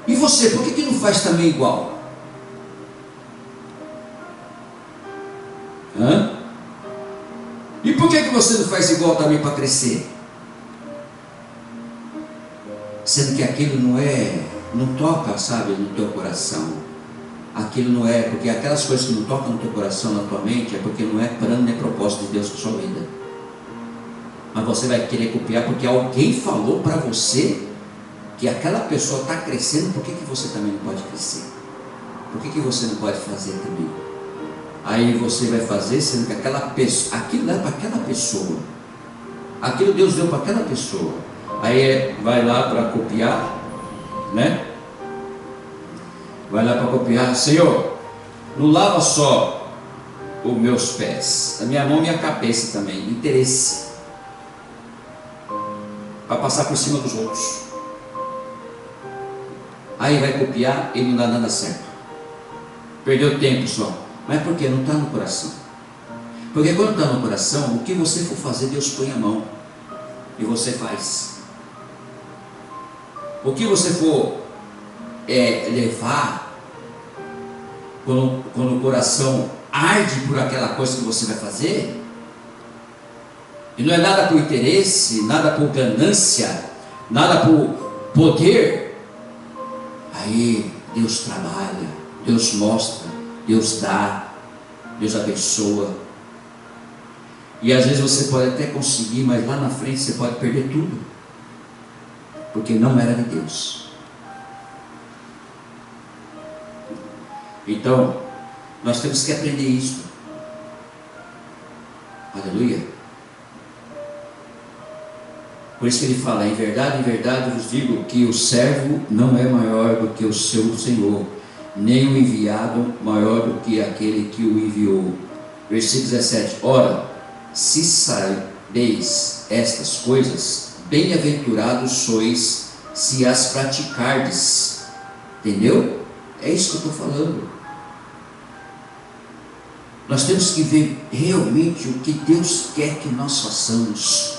E você, por que não faz também igual? E por que você não faz igual também para crescer? Sendo que aquilo não toca, sabe, no teu coração. Aquilo não é, porque aquelas coisas que não tocam no teu coração, na tua mente, é porque não é plano nem propósito de Deus para a sua vida. Mas você vai querer copiar porque alguém falou para você que aquela pessoa está crescendo. Por que você também não pode crescer? Por que você não pode fazer também? Aí você vai fazer, sendo que aquela pessoa, aquilo é para aquela pessoa, aquilo Deus deu para aquela pessoa. Aí vai lá para copiar, né? Vai lá para copiar. Senhor, não lava só os meus pés, a minha mão e minha cabeça também. Interesse para passar por cima dos outros. Aí vai copiar e não dá nada certo. Perdeu tempo só. Mas por quê? Não está no coração. Porque quando está no coração, o que você for fazer, Deus põe a mão e você faz. O que você for levar, quando o coração arde por aquela coisa que você vai fazer, e não é nada por interesse, nada por ganância, nada por poder, aí Deus trabalha, Deus mostra, Deus dá, Deus abençoa. E às vezes você pode até conseguir, mas lá na frente você pode perder tudo, porque não era de Deus. Então, nós temos que aprender isso. Aleluia. Por isso que ele fala: em verdade vos digo que o servo não é maior do que o seu Senhor, nem o enviado maior do que aquele que o enviou. Versículo 17. Ora, se sabeis estas coisas, bem-aventurados sois se as praticardes. Entendeu? É isso que eu estou falando. Nós temos que ver realmente o que Deus quer que nós façamos,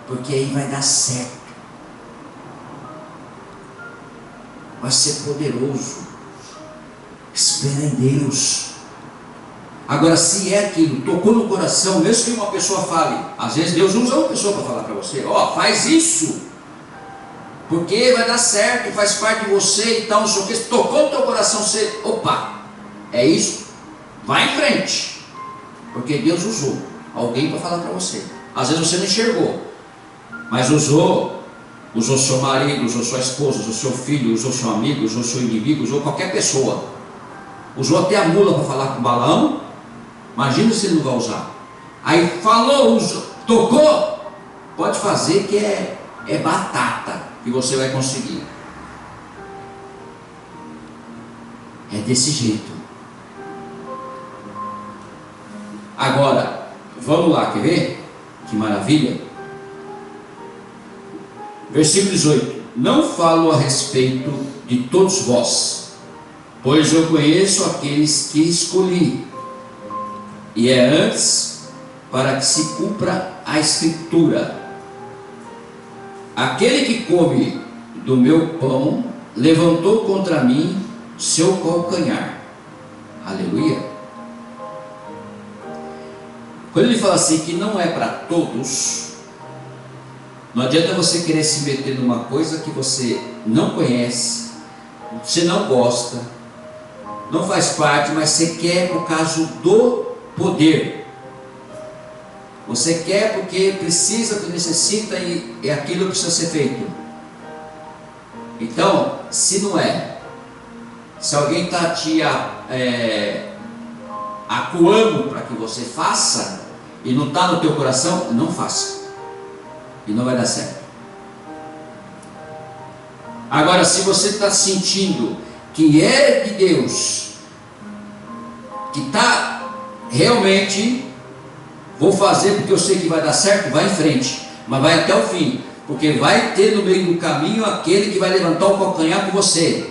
porque aí vai dar certo, vai ser poderoso. Espera em Deus. Agora, se é aquilo, tocou no coração, mesmo que uma pessoa fale, às vezes Deus usa uma pessoa para falar para você: ó, faz isso, porque vai dar certo, faz parte de você e tal, não sei o que. Tocou no teu coração, você, opa, é isso, vai em frente, porque Deus usou alguém para falar para você. Às vezes você não enxergou, mas usou seu marido, usou sua esposa, usou seu filho, usou seu amigo, usou seu inimigo, usou qualquer pessoa. Usou até a mula para falar com o Balaão. Imagina se ele não vai usar. Aí falou, usou, tocou, pode fazer que é batata que você vai conseguir. É desse jeito. Agora, vamos lá, quer ver? Que maravilha. Versículo 18. Não falo a respeito de todos vós, pois eu conheço aqueles que escolhi, e é antes para que se cumpra a Escritura: aquele que come do meu pão levantou contra mim seu calcanhar. Aleluia. Quando ele fala assim que não é para todos, não adianta você querer se meter numa coisa que você não conhece, você não gosta, não faz parte, mas você quer por causa do poder. Você quer porque precisa, necessita, e aquilo precisa ser feito. Então, se não é, se alguém está te acuando para que você faça, e não está no teu coração, não faça, e não vai dar certo. Agora, se você está sentindo que é de Deus, que está realmente, vou fazer porque eu sei que vai dar certo, vai em frente, mas vai até o fim, porque vai ter no meio do caminho aquele que vai levantar o calcanhar com você,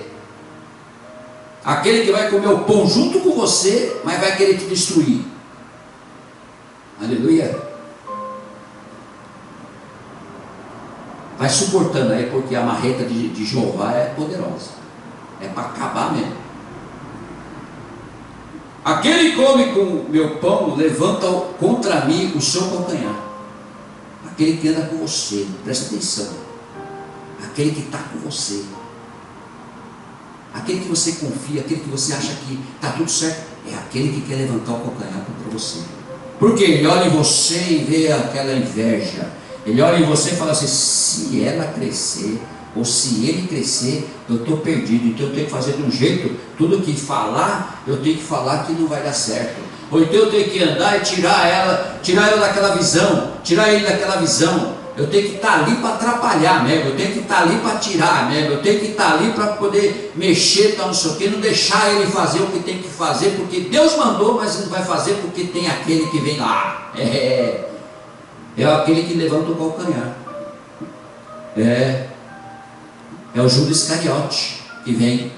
aquele que vai comer o pão junto com você, mas vai querer te destruir. Aleluia. Vai suportando aí, porque a marreta de Jeová é poderosa. É para acabar mesmo. Aquele que come com meu pão levanta contra mim o seu calcanhar. Aquele que anda com você, presta atenção. Aquele que está com você. Aquele que você confia, aquele que você acha que está tudo certo, é aquele que quer levantar o calcanhar contra você. Porque ele olha em você e vê aquela inveja. Ele olha em você e fala assim: se ela crescer, ou se ele crescer, eu estou perdido. Então eu tenho que fazer de um jeito, tudo que falar, eu tenho que falar que não vai dar certo. Ou então eu tenho que andar e tirar ela daquela visão, tirar ele daquela visão. Eu tenho que estar ali para atrapalhar mesmo, eu tenho que estar ali para tirar mesmo, eu tenho que estar ali para poder mexer, tal, não sei o que, não deixar ele fazer o que tem que fazer, porque Deus mandou, mas não vai fazer porque tem aquele que vem lá. É aquele que levanta o calcanhar. É o Judas Iscariote que vem,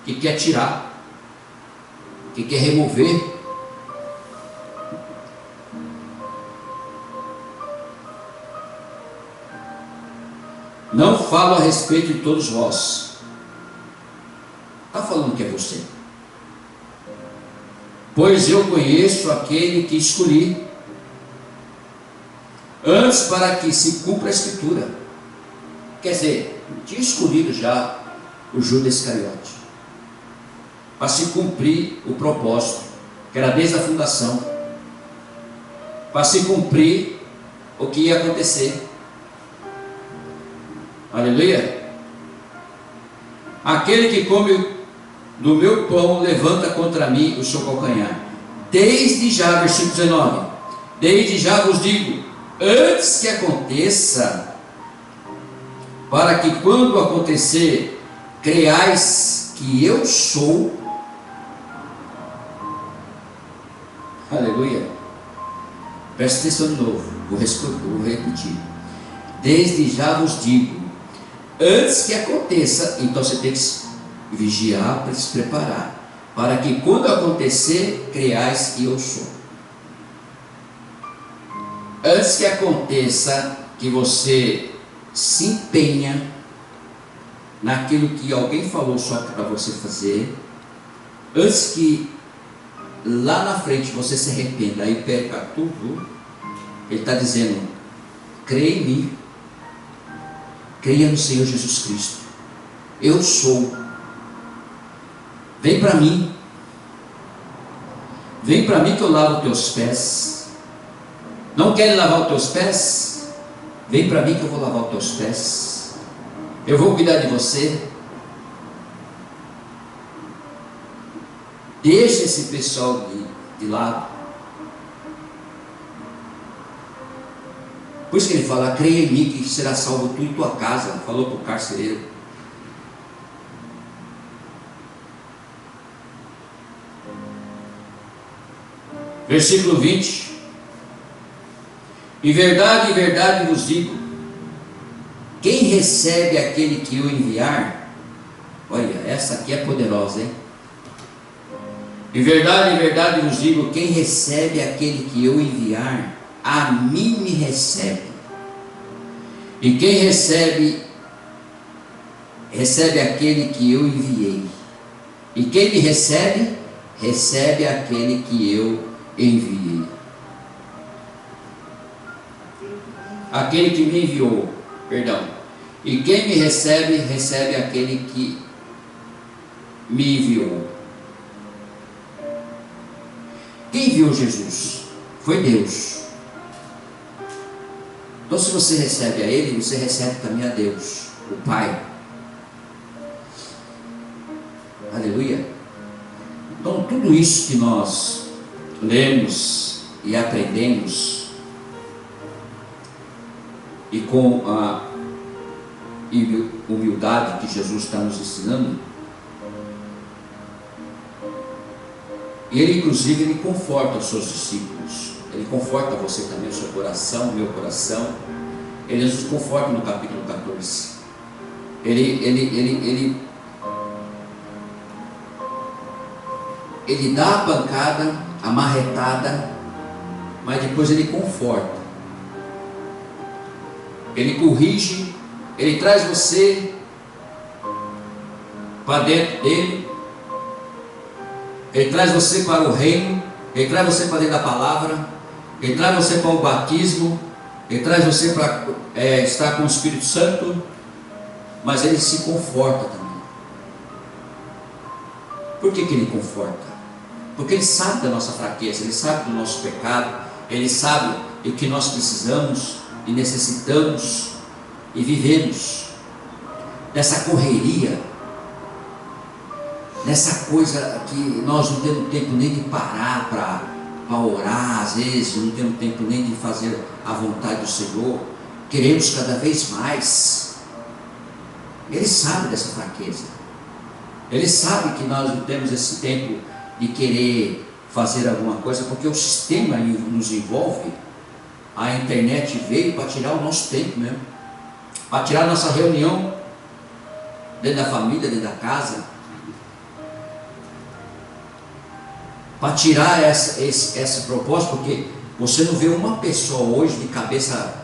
que quer tirar, que quer remover. Não falo a respeito de todos vós. Está falando que é você. Pois eu conheço aquele que escolhi antes para que se cumpra a Escritura. Quer dizer, tinha escolhido já o Judas Iscariote para se cumprir o propósito, que era desde a fundação, para se cumprir o que ia acontecer. Aleluia. Aquele que come do meu pão levanta contra mim o seu calcanhar. Desde já, versículo 19, desde já vos digo, antes que aconteça, para que quando acontecer, creais que eu sou. Aleluia. Presta atenção de novo, vou repetir. Desde já vos digo, antes que aconteça, então você tem que vigiar para se preparar, para que quando acontecer, creais que eu sou. Antes que aconteça, que você se empenha naquilo que alguém falou só para você fazer, antes que lá na frente você se arrependa e perca tudo, ele está dizendo: creia em mim, creia no Senhor Jesus Cristo, eu sou, vem para mim que eu lavo os teus pés. Não querem lavar os teus pés? Vem para mim que eu vou lavar os teus pés, eu vou cuidar de você. Deixa esse pessoal de lado. Por isso que ele fala: creia em mim que será salvo tu e tua casa. Falou para o carcereiro. Versículo 20. Em verdade vos digo, quem recebe aquele que eu enviar, olha, essa aqui é poderosa, hein? Em verdade vos digo, quem recebe aquele que eu enviar, a mim me recebe. E quem recebe aquele que eu enviei. E quem me recebe, recebe aquele que eu enviei. Aquele que me enviou, perdão. E quem me recebe, recebe aquele que me enviou. Quem enviou Jesus? Foi Deus. Então, se você recebe a Ele, você recebe também a Deus, o Pai. Aleluia. Então, tudo isso que nós lemos e aprendemos, e com a humildade que Jesus está nos ensinando, e Ele, inclusive, Ele conforta os seus discípulos. Ele conforta você também, o seu coração, o meu coração. Ele nos conforta no capítulo 14. Ele dá a pancada, a marretada, mas depois Ele conforta. Ele corrige, Ele traz você para dentro dele, Ele traz você para o reino, Ele traz você para dentro da palavra, Ele traz você para o batismo, Ele traz você para estar com o Espírito Santo, mas Ele se conforta também. Por que Ele conforta? Porque Ele sabe da nossa fraqueza, Ele sabe do nosso pecado, Ele sabe o que nós precisamos e necessitamos e vivemos nessa correria, nessa coisa que nós não temos tempo nem de parar para orar, às vezes não temos tempo nem de fazer a vontade do Senhor, queremos cada vez mais. Ele sabe dessa fraqueza, Ele sabe que nós não temos esse tempo de querer fazer alguma coisa, porque o sistema nos envolve. A internet veio para tirar o nosso tempo mesmo, para tirar a nossa reunião dentro da família, dentro da casa, para tirar esse propósito, porque você não vê uma pessoa hoje de cabeça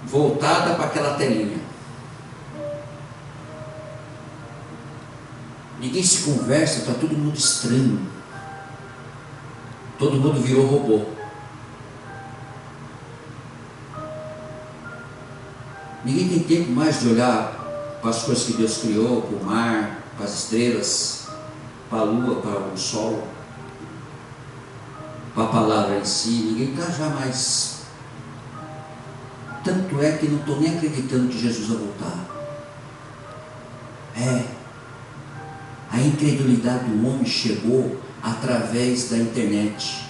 voltada para aquela telinha. Ninguém se conversa, está todo mundo estranho. Todo mundo virou robô. Ninguém tem tempo mais de olhar para as coisas que Deus criou, para o mar, para as estrelas, para a lua, para o sol, para a palavra em si. Ninguém está já mais. Tanto é que não estou nem acreditando que Jesus vai voltar. A incredulidade do homem chegou através da internet.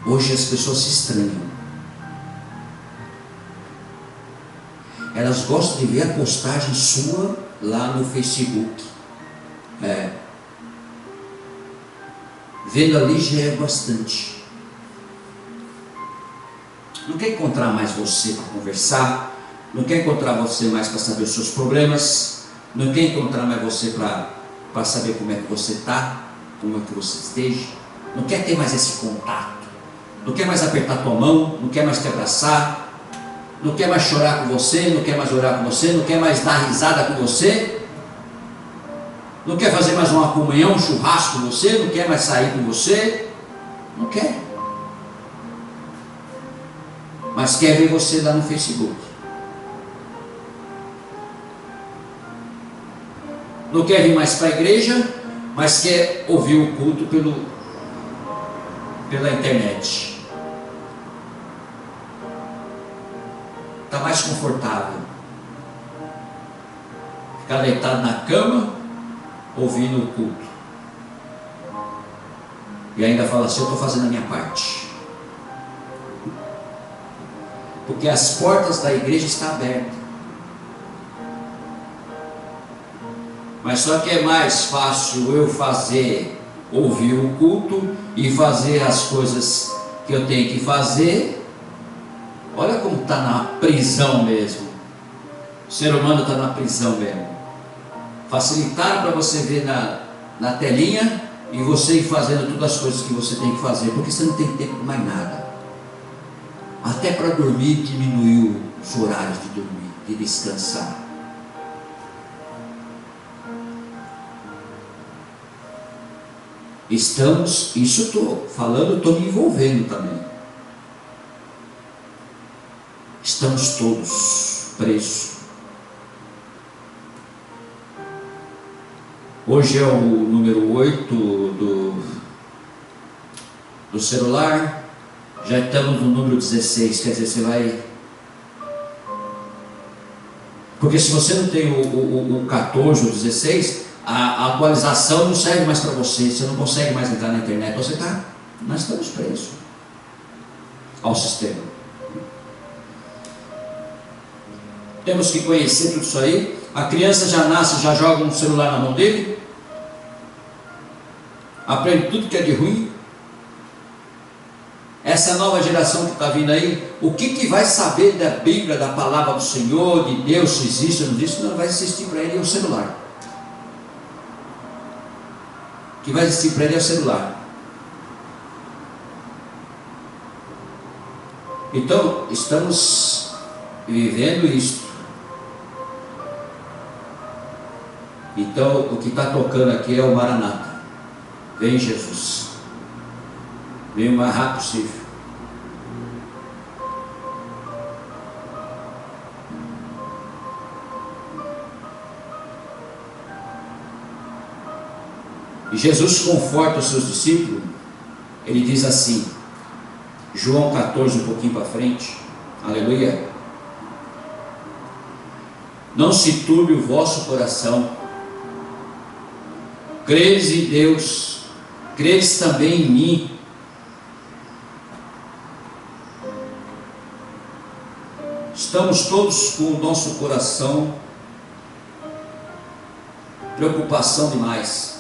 Hoje as pessoas se estranham. Elas gostam de ver a postagem sua lá no Facebook. Vendo ali já é bastante. Não quer encontrar mais você para conversar, não quer encontrar você mais para saber os seus problemas, não quer encontrar mais você para saber como é que você está, como é que você esteja, não quer ter mais esse contato, não quer mais apertar tua mão, não quer mais te abraçar, não quer mais chorar com você, não quer mais orar com você, não quer mais dar risada com você, não quer fazer mais uma comunhão, um churrasco com você, não quer mais sair com você, não quer, mas quer ver você lá no Facebook. Não quer vir mais para a igreja, mas quer ouvir o culto pela internet. Está mais confortável ficar deitado na cama ouvindo o culto e ainda fala assim: eu estou fazendo a minha parte, porque as portas da igreja estão abertas. Mas só que é mais fácil eu ouvir o culto e fazer as coisas que eu tenho que fazer. Olha como está na prisão mesmo. O ser humano está na prisão mesmo. Facilitaram para você ver na telinha e você ir fazendo todas as coisas que você tem que fazer, porque você não tem tempo para mais nada. Até para dormir diminuiu os horários de dormir, de descansar. Isso estou falando, estou me envolvendo também. Estamos todos presos. Hoje é o número 8 do celular. Já estamos no número 16. Quer dizer, você vai... Porque se você não tem o 14 ou 16, a atualização não serve mais para você. Você não consegue mais entrar na internet. Nós estamos presos ao sistema. Temos que conhecer tudo isso aí. A criança já nasce, já joga um celular na mão dele, aprende tudo que é de ruim. Essa nova geração que está vindo aí, o que vai saber da Bíblia, da palavra do Senhor, de Deus, se existe ou não existe? Não vai existir para ele é o celular. O que vai existir para ele é o celular. Então, estamos vivendo isto. Então, o que está tocando aqui é o Maranata. Vem Jesus. Vem o mais rápido possível. E Jesus conforta os seus discípulos. Ele diz assim, João 14, um pouquinho para frente, aleluia: não se turbe o vosso coração, credes em Deus, credes também em mim. Estamos todos com o nosso coração, preocupação demais.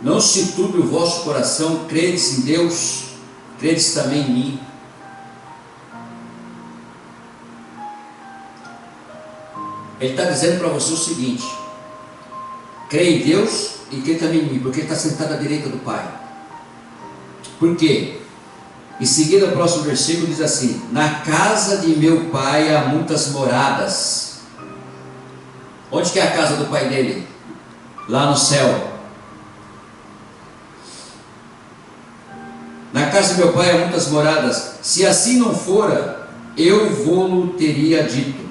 Não se turbe o vosso coração, credes em Deus, credes também em mim. Ele está dizendo para você o seguinte: crê em Deus e crê também em mim, porque ele está sentado à direita do Pai. Por quê? Em seguida, o próximo versículo diz assim: na casa de meu Pai há muitas moradas. Onde que é a casa do Pai dele? Lá no céu. Na casa de meu Pai há muitas moradas. Se assim não fora, eu vou-lo teria dito.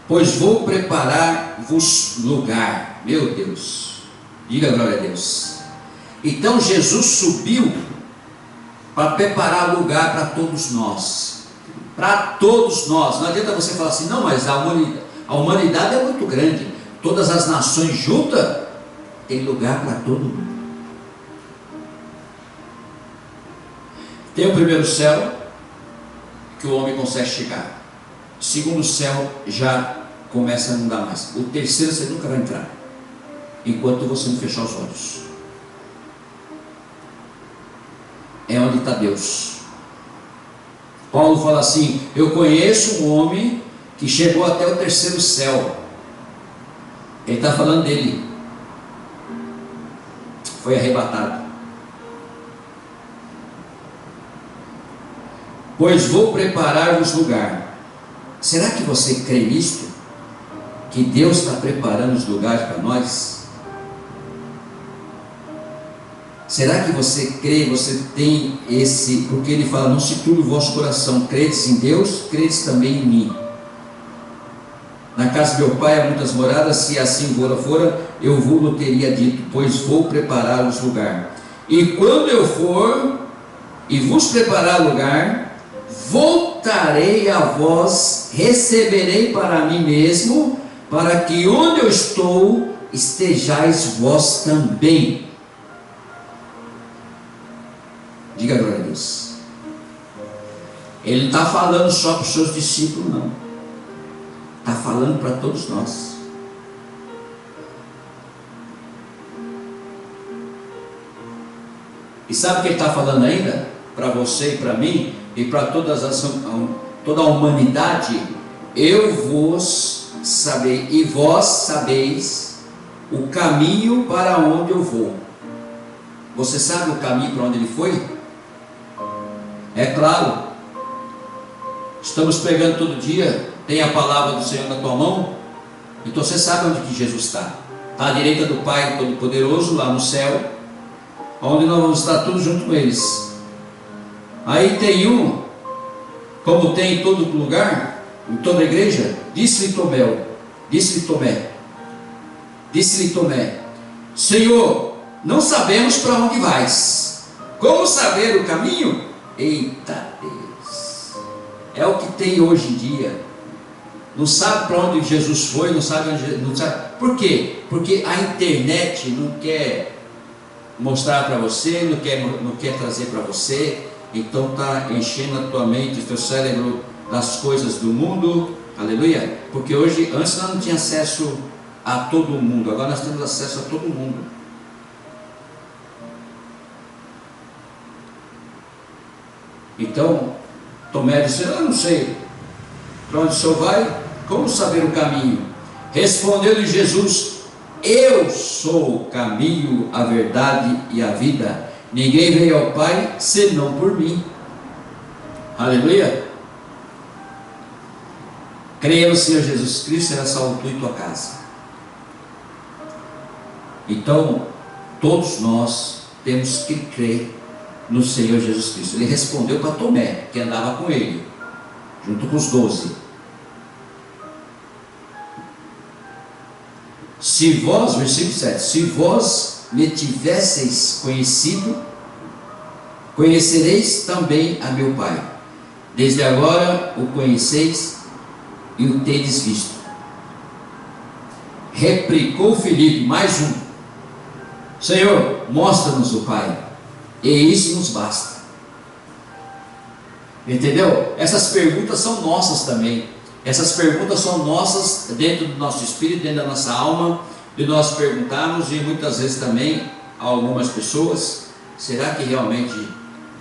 Pois vou preparar-vos lugar. Meu Deus, diga glória a Deus. Então Jesus subiu para preparar lugar para todos nós. Para todos nós. Não adianta você falar assim, não, mas a humanidade é muito grande. Todas as nações juntas, tem lugar para todo mundo. Tem o primeiro céu, que o homem consegue chegar. O segundo céu já começa a não dar mais. O terceiro você nunca vai entrar, enquanto você não fechar os olhos. É onde está Deus. Paulo fala assim: eu conheço um homem que chegou até o terceiro céu. Ele está falando dele. Foi arrebatado. Pois vou preparar-vos lugar. Será que você crê nisto? Que Deus está preparando os lugares para nós? Será que você crê, você tem esse... Porque ele fala, não se turbe o vosso coração, credes em Deus, credes também em mim. Na casa de meu Pai há muitas moradas, se assim fora, eu vos teria dito, pois vou preparar-vos lugar. E quando eu for e vos preparar lugar, voltarei a vós, receberei para mim mesmo, para que onde eu estou, estejais vós também. Diga glória a Deus. Ele não está falando só para os seus discípulos, não. Está falando para todos nós. E sabe o que ele está falando ainda? Para você e para mim, e para toda a humanidade. Eu vos sabei, e vós sabeis o caminho para onde eu vou. Você sabe o caminho para onde ele foi? É claro. Estamos pregando todo dia. Tem a palavra do Senhor na tua mão. Então você sabe onde que Jesus está. Está à direita do Pai Todo-Poderoso, lá no céu, onde nós vamos estar todos junto com eles. Aí tem um, como tem em todo lugar, em toda a igreja, disse-lhe Tomé, Senhor, não sabemos para onde vais. Como saber o caminho? Eita Deus! É o que tem hoje em dia. Não sabe para onde Jesus foi, não sabe. Por quê? Porque a internet não quer mostrar para você, não quer trazer para você. Então está enchendo a tua mente, o teu cérebro das coisas do mundo. Aleluia. Porque hoje, antes nós não tínhamos acesso a todo mundo, agora nós temos acesso a todo mundo. Então Tomé disse, eu não sei Para onde o Senhor vai? Como saber o caminho? Respondeu-lhe Jesus: eu sou o caminho, a verdade e a vida. Ninguém veio ao Pai senão por mim. Aleluia. Creia no Senhor Jesus Cristo, será salvo tu e tua casa. Então, todos nós temos que crer no Senhor Jesus Cristo. Ele respondeu para Tomé, que andava com ele, junto com os 12. Se vós, versículo 7, se vós me tivesseis conhecido, conhecereis também a meu Pai. Desde agora o conheceis e o tendes visto. Replicou Filipe, mais um: Senhor, mostra-nos o Pai, e isso nos basta. Entendeu? Essas perguntas são nossas também. Essas perguntas são nossas dentro do nosso espírito, dentro da nossa alma, de nós perguntarmos, e muitas vezes também a algumas pessoas: será que realmente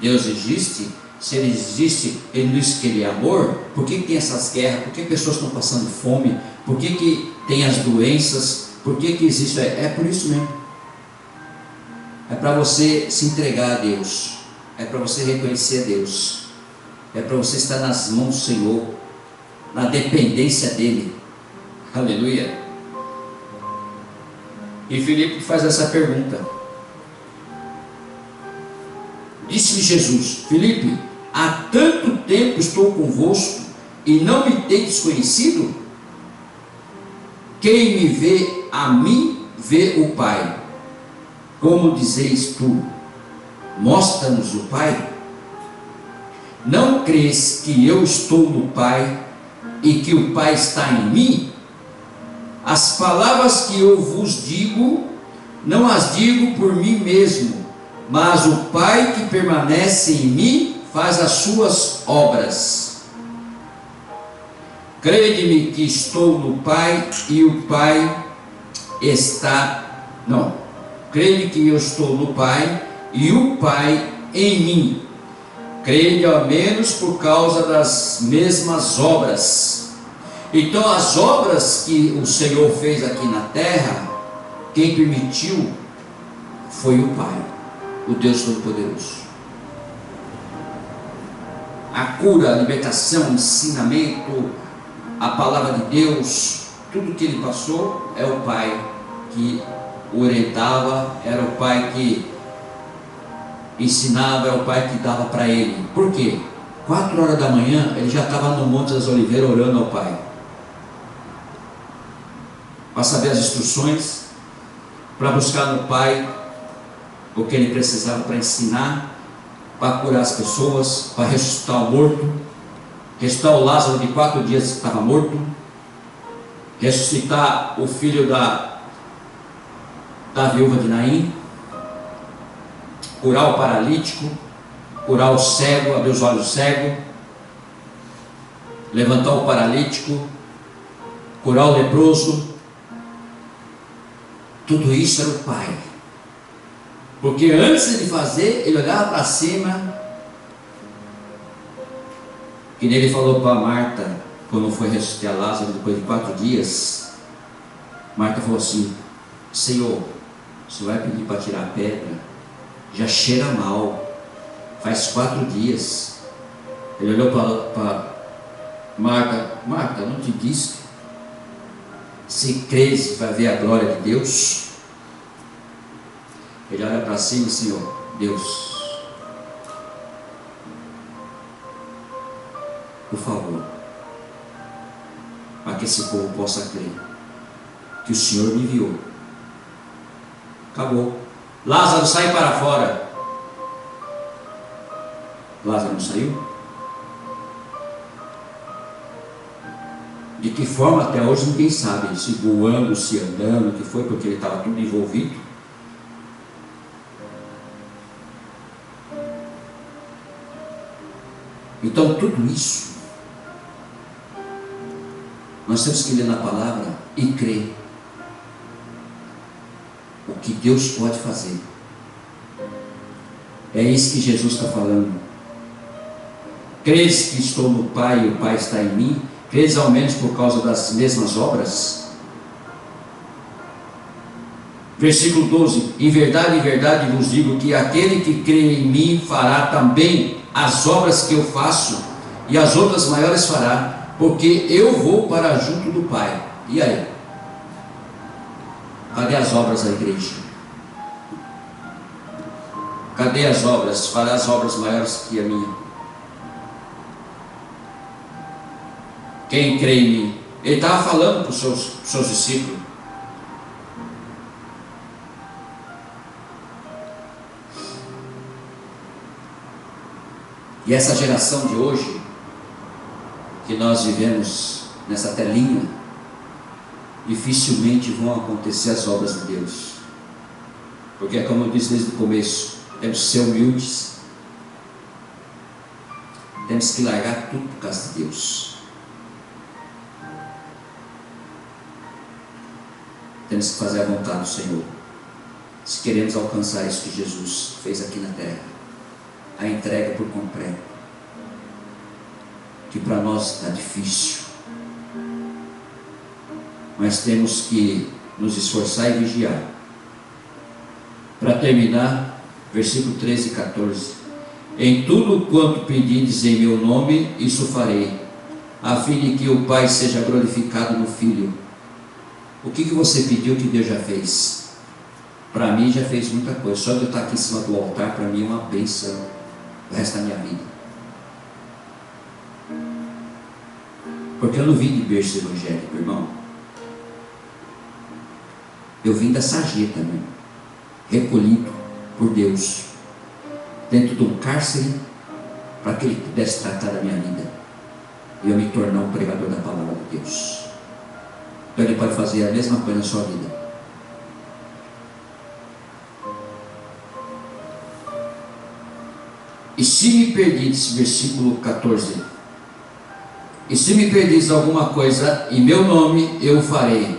Deus existe? Se Ele existe, Ele não disse que Ele é amor? Por que tem essas guerras? Por que pessoas estão passando fome? Por que tem as doenças? Por que existe? É por isso mesmo. É para você se entregar a Deus. É para você reconhecer a Deus. É para você estar nas mãos do Senhor, na dependência dEle. Aleluia. E Filipe faz essa pergunta. Disse-lhe Jesus: Filipe, há tanto tempo estou convosco e não me tendes conhecido? Quem me vê a mim, vê o Pai. Como dizeis tu: mostra-nos o Pai? Não crês que eu estou no Pai e que o Pai está em mim? As palavras que eu vos digo, não as digo por mim mesmo, mas o Pai que permanece em mim faz as suas obras. Crede-me que estou no Pai e o Pai está... Não, crede que eu estou no Pai e o Pai em mim. Crede ao menos por causa das mesmas obras. Então as obras que o Senhor fez aqui na terra, quem permitiu foi o Pai, o Deus Todo-Poderoso. A cura, a libertação, o ensinamento, a palavra de Deus, tudo que ele passou é o Pai que o orientava, era o Pai que ensinava, é o Pai que dava para ele. Por quê? 4 horas da manhã ele já estava no Monte das Oliveiras orando ao Pai, para saber as instruções, para buscar no Pai o que ele precisava para ensinar, para curar as pessoas, para ressuscitar o morto, ressuscitar o Lázaro de 4 dias que estava morto, ressuscitar o filho da viúva de Naim, curar o paralítico, curar o cego, abrir os olhos cego, levantar o paralítico, curar o leproso. Tudo isso era o Pai. Porque antes de fazer, ele olhava para cima, que nem ele falou para Marta, quando foi ressuscitar Lázaro depois de 4 dias. Marta falou assim: Senhor, você vai pedir para tirar a pedra? Já cheira mal, faz 4 dias. Ele olhou para Marta: Marta, não te disse? Se crês, vai ver a glória de Deus. Ele olha para cima: Senhor, Deus, por favor, para que esse povo possa crer que o Senhor me enviou. Acabou. Lázaro, sai para fora. Lázaro não saiu? De que forma até hoje ninguém sabe, se voando, se andando, o que foi, porque ele estava tudo envolvido. Então tudo isso nós temos que ler na palavra e crer o que Deus pode fazer. É isso que Jesus está falando. Crês que estou no Pai e o Pai está em mim? Credes ao menos por causa das mesmas obras? Versículo 12: em verdade vos digo que aquele que crê em mim fará também as obras que eu faço, e as outras maiores fará, porque eu vou para junto do Pai. E aí? Cadê as obras da igreja? Cadê as obras? Fará as obras maiores que a minha. Quem crê em mim? Ele estava falando para os seus discípulos. E essa geração de hoje, que nós vivemos nessa telinha, dificilmente vão acontecer as obras de Deus. Porque, como eu disse desde o começo, temos que ser humildes, temos que largar tudo por causa de Deus. Temos que fazer a vontade do Senhor, se queremos alcançar isso que Jesus fez aqui na terra, a entrega por completo, que para nós está difícil, mas temos que nos esforçar e vigiar. Para terminar, versículo 13 e 14: em tudo quanto pedirdes em meu nome, isso farei, a fim de que o Pai seja glorificado no Filho. O que você pediu que Deus já fez? Para mim já fez muita coisa. Só de eu estar aqui em cima do altar, para mim é uma bênção o resto da minha vida. Porque eu não vim de berço evangélico, irmão. Eu vim da sarjeta, né? Recolhido por Deus dentro de um cárcere, para que Ele pudesse tratar da minha vida e eu me tornar um pregador da palavra de Deus. Então Ele pode fazer a mesma coisa na sua vida. E se me perdides, versículo 14: e se me perdides alguma coisa em meu nome, eu farei.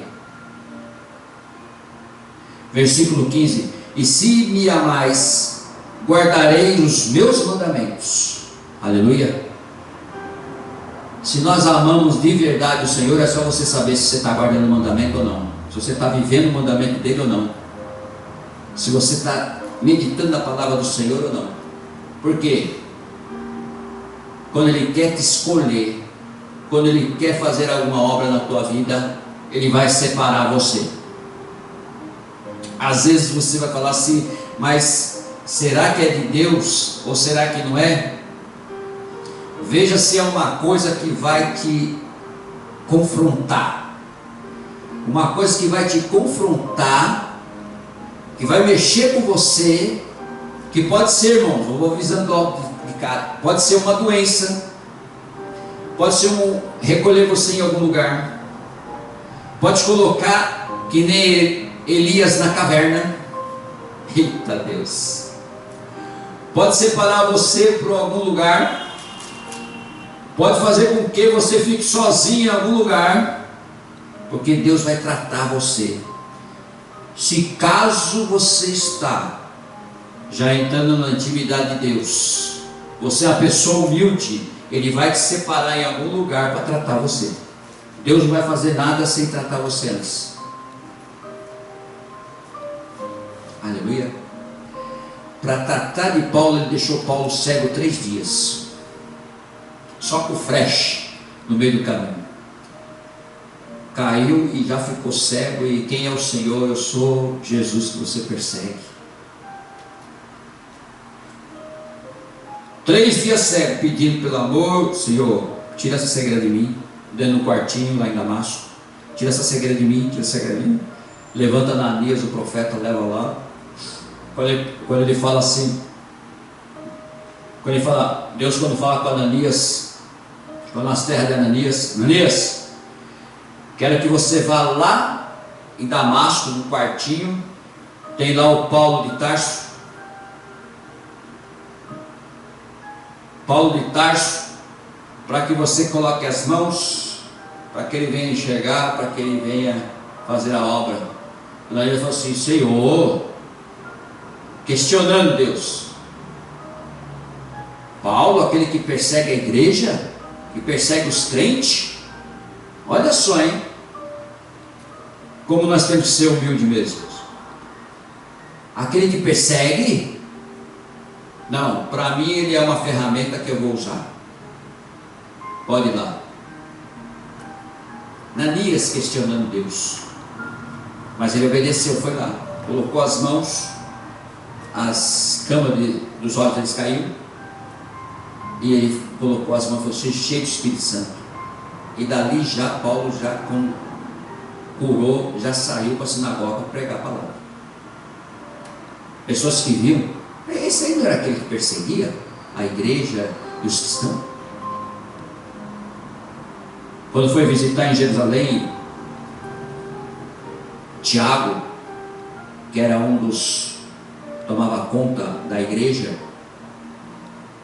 Versículo 15: e se me amais, guardarei os meus mandamentos. Aleluia. Se nós amamos de verdade o Senhor, é só você saber se você está guardando o mandamento ou não, se você está vivendo o mandamento dele ou não, se você está meditando na palavra do Senhor ou não. Porque quando Ele quer te escolher, quando Ele quer fazer alguma obra na tua vida, Ele vai separar você. Às vezes você vai falar assim: mas será que é de Deus ou será que não é? Veja se é uma coisa que vai te confrontar, uma coisa que vai te confrontar, que vai mexer com você, que pode ser, irmãos, eu vou avisando logo de cara, pode ser uma doença, pode ser recolher você em algum lugar, pode colocar que nem Elias na caverna. Eita Deus! Pode separar você para algum lugar, pode fazer com que você fique sozinho em algum lugar, porque Deus vai tratar você. Se caso você está já entrando na intimidade de Deus, você é uma pessoa humilde, Ele vai te separar em algum lugar para tratar você. Deus não vai fazer nada sem tratar você antes. Aleluia. Para tratar de Paulo, Ele deixou Paulo cego 3 dias, só com flecha no meio do caminho. Caiu e já ficou cego. E quem é o Senhor? Eu sou Jesus que você persegue. 3 dias cego, pedindo pelo amor: Senhor, tira essa cegueira de mim. Dentro do quartinho lá em Damasco: tira essa cegueira de mim, tira essa cegueira de mim. Levanta Ananias, o profeta, leva lá. Quando ele fala assim, Deus quando fala com Ananias, quando nas terras de Ananias: Ananias, quero que você vá lá em Damasco, no quartinho, tem lá o Paulo de Tarso. Paulo de Tarso, para que você coloque as mãos, para que ele venha enxergar, para que ele venha fazer a obra. Ananias falou assim: Senhor, questionando Deus, Paulo, aquele que persegue a igreja, que persegue os crentes, Olha só, hein? Como nós temos que ser humildes mesmo. Aquele que persegue, não, para mim ele é uma ferramenta que eu vou usar. Pode ir lá. Ananias questionando Deus, mas ele obedeceu, foi lá, colocou as mãos, as camas dos olhos deles caíram, e ele colocou as mãos e falou: seja cheio do Espírito Santo. E dali já Paulo já curou, já saiu para a sinagoga para pregar a palavra. Pessoas que viram, esse aí não era aquele que perseguia a igreja e os cristãos? Quando foi visitar em Jerusalém, Tiago, que era um dos tomava conta da igreja,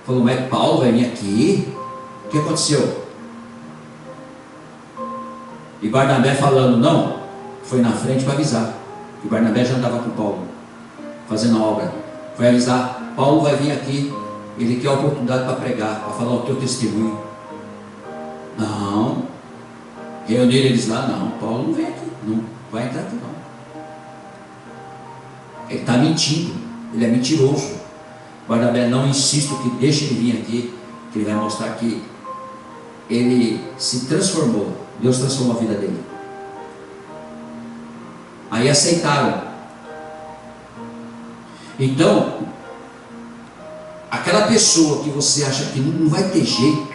falou: mas Paulo vai vir aqui? O que aconteceu? E Barnabé falando, não, foi na frente para avisar. E Barnabé já andava com Paulo, fazendo a obra. Foi avisar: Paulo vai vir aqui, ele quer a oportunidade para pregar, para falar o teu testemunho. Não, reuniram eles lá, não, Paulo não vem aqui, não vai entrar aqui não. Ele está mentindo, ele é mentiroso. Barnabé, não insisto, que deixe ele vir aqui, que ele vai mostrar que ele se transformou, Deus transformou a vida dele. Aí aceitaram. Então, aquela pessoa que você acha que não vai ter jeito,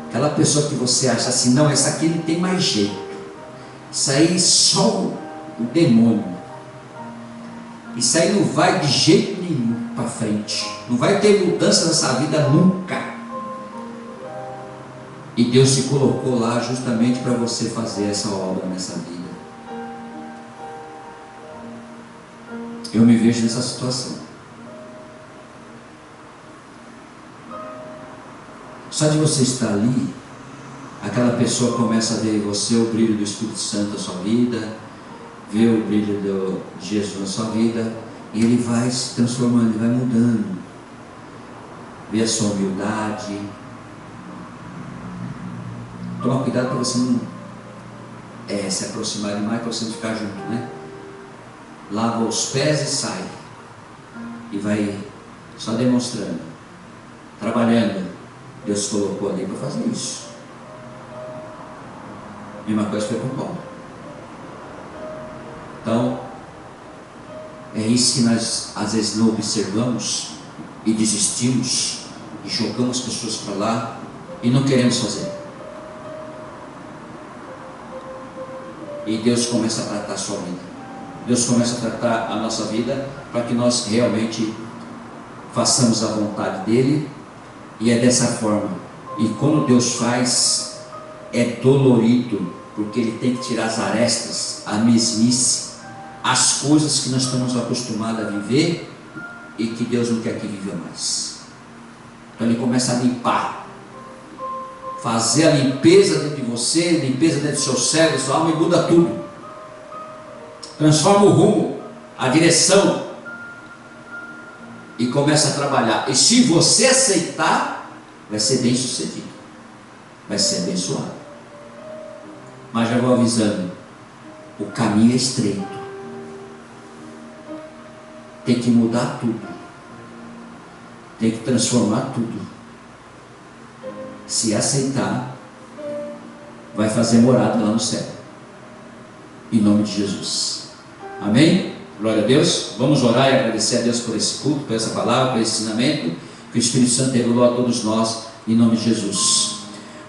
aquela pessoa que você acha assim, não, essa aqui não tem mais jeito, isso aí só o demônio, isso aí não vai de jeito nenhum para frente, não vai ter mudança nessa vida nunca. E Deus te colocou lá justamente para você fazer essa obra nessa vida. Eu me vejo nessa situação. Só de você estar ali, aquela pessoa começa a ver em você o brilho do Espírito Santo na sua vida, ver o brilho de Jesus na sua vida, e ele vai se transformando, ele vai mudando. Ver a sua humildade. Toma cuidado para você não se aproximar demais, para você não ficar junto, né? Lava os pés e sai, e vai só demonstrando, trabalhando. Deus colocou ali para fazer isso. Mesma coisa foi com Paulo. Então, é isso que nós às vezes não observamos e desistimos e jogamos pessoas para lá e não queremos fazer. E Deus começa a tratar a sua vida. Deus começa a tratar a nossa vida para que nós realmente façamos a vontade dEle, e é dessa forma. E quando Deus faz, é dolorido, porque Ele tem que tirar as arestas, a mesmice, as coisas que nós estamos acostumados a viver e que Deus não quer que viva mais. Então Ele começa a limpar, fazer a limpeza dentro de você, limpeza dentro do seu cérebro, da sua alma, e muda tudo. Transforma o rumo, a direção, e começa a trabalhar. E se você aceitar, vai ser bem sucedido, vai ser abençoado. Mas já vou avisando, o caminho é estreito, tem que mudar tudo, tem que transformar tudo. Se aceitar, vai fazer morada lá no céu, em nome de Jesus. Amém? Glória a Deus. Vamos orar e agradecer a Deus por esse culto, por essa palavra, por esse ensinamento que o Espírito Santo revelou a todos nós, em nome de Jesus.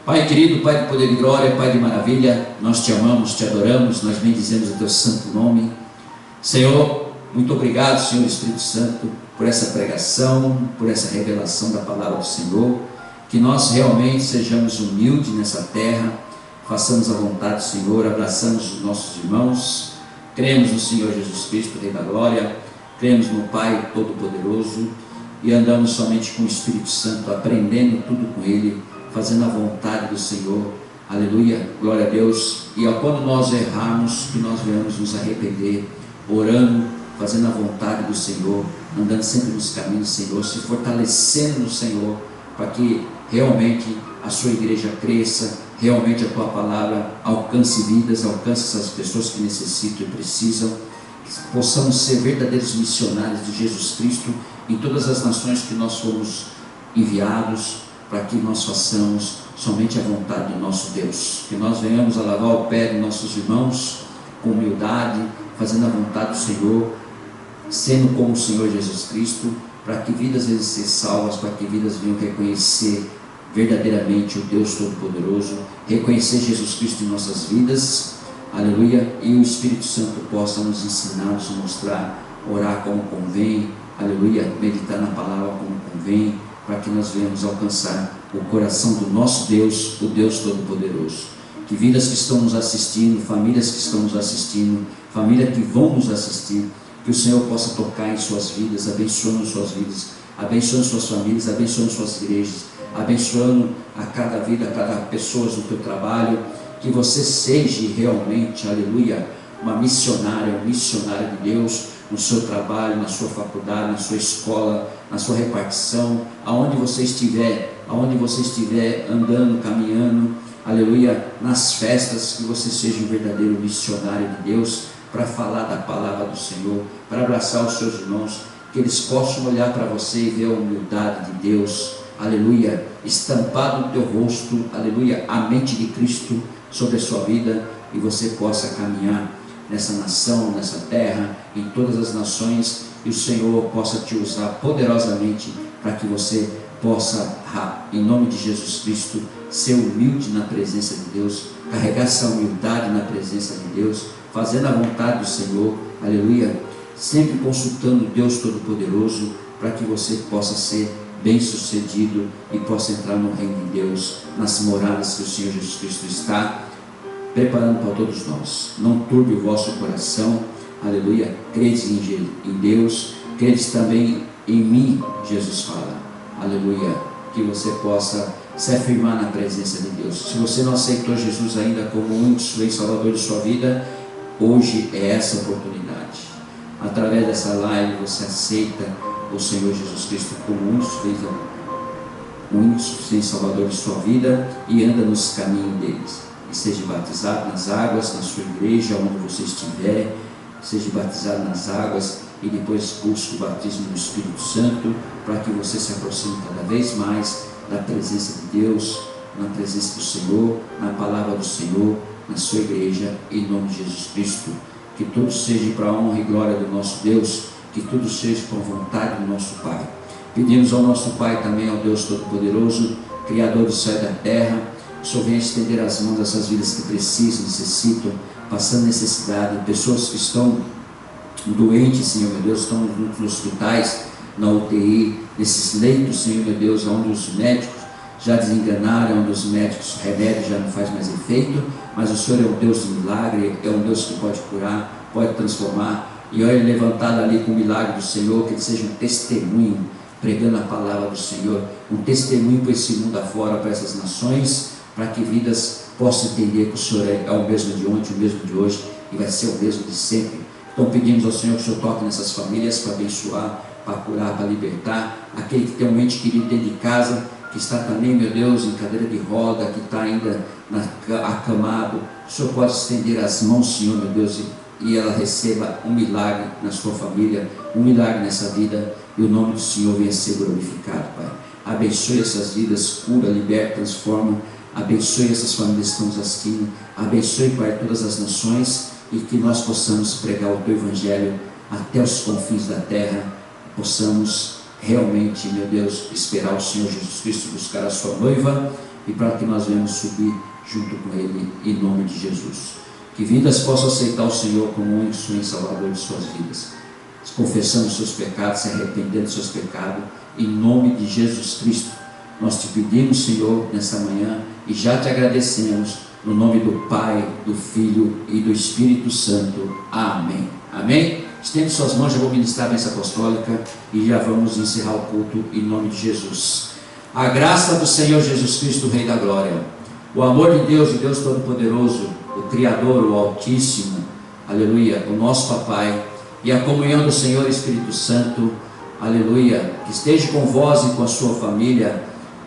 Pai querido, Pai de poder e glória, Pai de maravilha, nós te amamos, te adoramos, nós bendizemos o teu santo nome. Senhor, muito obrigado, Senhor Espírito Santo, por essa pregação, por essa revelação da palavra do Senhor. Que nós realmente sejamos humildes nessa terra, façamos a vontade do Senhor, abraçamos os nossos irmãos, cremos no Senhor Jesus Cristo, Rei da Glória, cremos no Pai Todo-Poderoso, e andamos somente com o Espírito Santo, aprendendo tudo com Ele, fazendo a vontade do Senhor. Aleluia, glória a Deus. E quando nós errarmos, que nós venhamos nos arrepender, orando, fazendo a vontade do Senhor, andando sempre nos caminhos do Senhor, se fortalecendo no Senhor, para que realmente a sua igreja cresça, realmente a Tua palavra alcance vidas, alcance essas pessoas que necessitam e precisam, que possamos ser verdadeiros missionários de Jesus Cristo em todas as nações que nós fomos enviados, para que nós façamos somente a vontade do nosso Deus, que nós venhamos a lavar o pé de nossos irmãos com humildade, fazendo a vontade do Senhor, sendo como o Senhor Jesus Cristo, para que vidas venham ser salvas, para que vidas venham reconhecer verdadeiramente o Deus Todo-Poderoso, reconhecer Jesus Cristo em nossas vidas, aleluia, e o Espírito Santo possa nos ensinar, nos mostrar, orar como convém, aleluia, meditar na palavra como convém, para que nós venhamos alcançar o coração do nosso Deus, o Deus Todo-Poderoso. Que vidas que estão nos assistindo, famílias que estão nos assistindo, famílias que vão nos assistir, que o Senhor possa tocar em suas vidas, abençoando suas vidas, abençoando suas famílias, abençoando suas igrejas, abençoando a cada vida, a cada pessoa do teu trabalho, que você seja realmente, aleluia, uma missionária, um missionário de Deus, no seu trabalho, na sua faculdade, na sua escola, na sua repartição, aonde você estiver andando, caminhando, aleluia, nas festas, que você seja um verdadeiro missionário de Deus, para falar da palavra do Senhor, para abraçar os seus irmãos, que eles possam olhar para você e ver a humildade de Deus, aleluia, estampado no teu rosto, aleluia, a mente de Cristo sobre a sua vida, e você possa caminhar nessa nação, nessa terra, em todas as nações, e o Senhor possa te usar poderosamente, para que você possa, em nome de Jesus Cristo, ser humilde na presença de Deus, carregar essa humildade na presença de Deus, fazendo a vontade do Senhor, aleluia, sempre consultando Deus Todo-Poderoso, para que você possa ser bem sucedido e possa entrar no reino de Deus, nas moradas que o Senhor Jesus Cristo está preparando para todos nós. Não turbe o vosso coração, aleluia, credes em Deus, credes também em mim, Jesus fala, aleluia, que você possa se afirmar na presença de Deus. Se você não aceitou Jesus ainda como único e Salvador de sua vida, hoje é essa oportunidade. Através dessa live você aceita o Senhor Jesus Cristo como único e Salvador de sua vida e anda nos caminhos deles. E seja batizado nas águas, na sua igreja, onde você estiver, seja batizado nas águas e depois busque o batismo do Espírito Santo, para que você se aproxime cada vez mais da presença de Deus, na presença do Senhor, na palavra do Senhor, na sua igreja, em nome de Jesus Cristo. Que tudo seja para a honra e glória do nosso Deus, que tudo seja por vontade do nosso Pai. Pedimos ao nosso Pai também, ao Deus Todo-Poderoso, Criador do céu e da terra, que o Senhor venha estender as mãos dessas vidas que precisam, necessitam, passando necessidade, pessoas que estão doentes, Senhor meu Deus, estão nos hospitais, na UTI, nesses leitos, Senhor meu Deus, onde os médicos já desenganaram, onde os médicos, remédio já não faz mais efeito, mas o Senhor é um Deus de milagre, é um Deus que pode curar, pode transformar, e olha ele levantado ali com o milagre do Senhor, que ele seja um testemunho, pregando a palavra do Senhor, um testemunho para esse mundo afora, para essas nações, para que vidas possam entender que o Senhor é o mesmo de ontem, o mesmo de hoje, e vai ser o mesmo de sempre. Então pedimos ao Senhor que o Senhor toque nessas famílias, para abençoar, para curar, para libertar, aquele que tem um ente querido dentro de casa, que está também, meu Deus, em cadeira de roda, que está ainda acamado, o Senhor pode estender as mãos, Senhor, meu Deus, e ela receba um milagre na sua família, um milagre nessa vida, e o nome do Senhor venha ser glorificado, Pai. Abençoe essas vidas, cura, liberta, transforma, abençoe essas famílias que estão nos assistindo, abençoe, Pai, todas as nações, e que nós possamos pregar o Teu Evangelho até os confins da terra, possamos realmente, meu Deus, esperar o Senhor Jesus Cristo, buscar a sua noiva, e para que nós venhamos subir junto com Ele, em nome de Jesus. Que vidas possam aceitar o Senhor como único e Salvador de suas vidas, confessando os seus pecados, se arrependendo dos seus pecados, em nome de Jesus Cristo. Nós te pedimos, Senhor, nessa manhã, e já te agradecemos, no nome do Pai, do Filho e do Espírito Santo. Amém. Amém? Estende suas mãos, já vou ministrar a bênção apostólica e já vamos encerrar o culto em nome de Jesus. A graça do Senhor Jesus Cristo, Rei da Glória, o amor de Deus, o Deus Todo-Poderoso, o Criador, o Altíssimo, aleluia, o nosso Papai, e a comunhão do Senhor Espírito Santo, aleluia, que esteja com vós e com a sua família,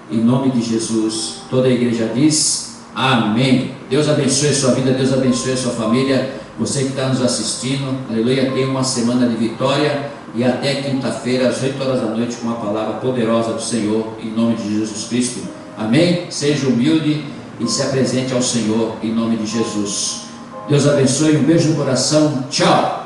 em nome de Jesus. Toda a igreja diz Amém. Deus abençoe a sua vida, Deus abençoe a sua família. Você que está nos assistindo, aleluia, tenha uma semana de vitória e até quinta-feira às 8 horas da noite com uma palavra poderosa do Senhor, em nome de Jesus Cristo. Amém? Seja humilde e se apresente ao Senhor em nome de Jesus. Deus abençoe, um beijo no coração, tchau.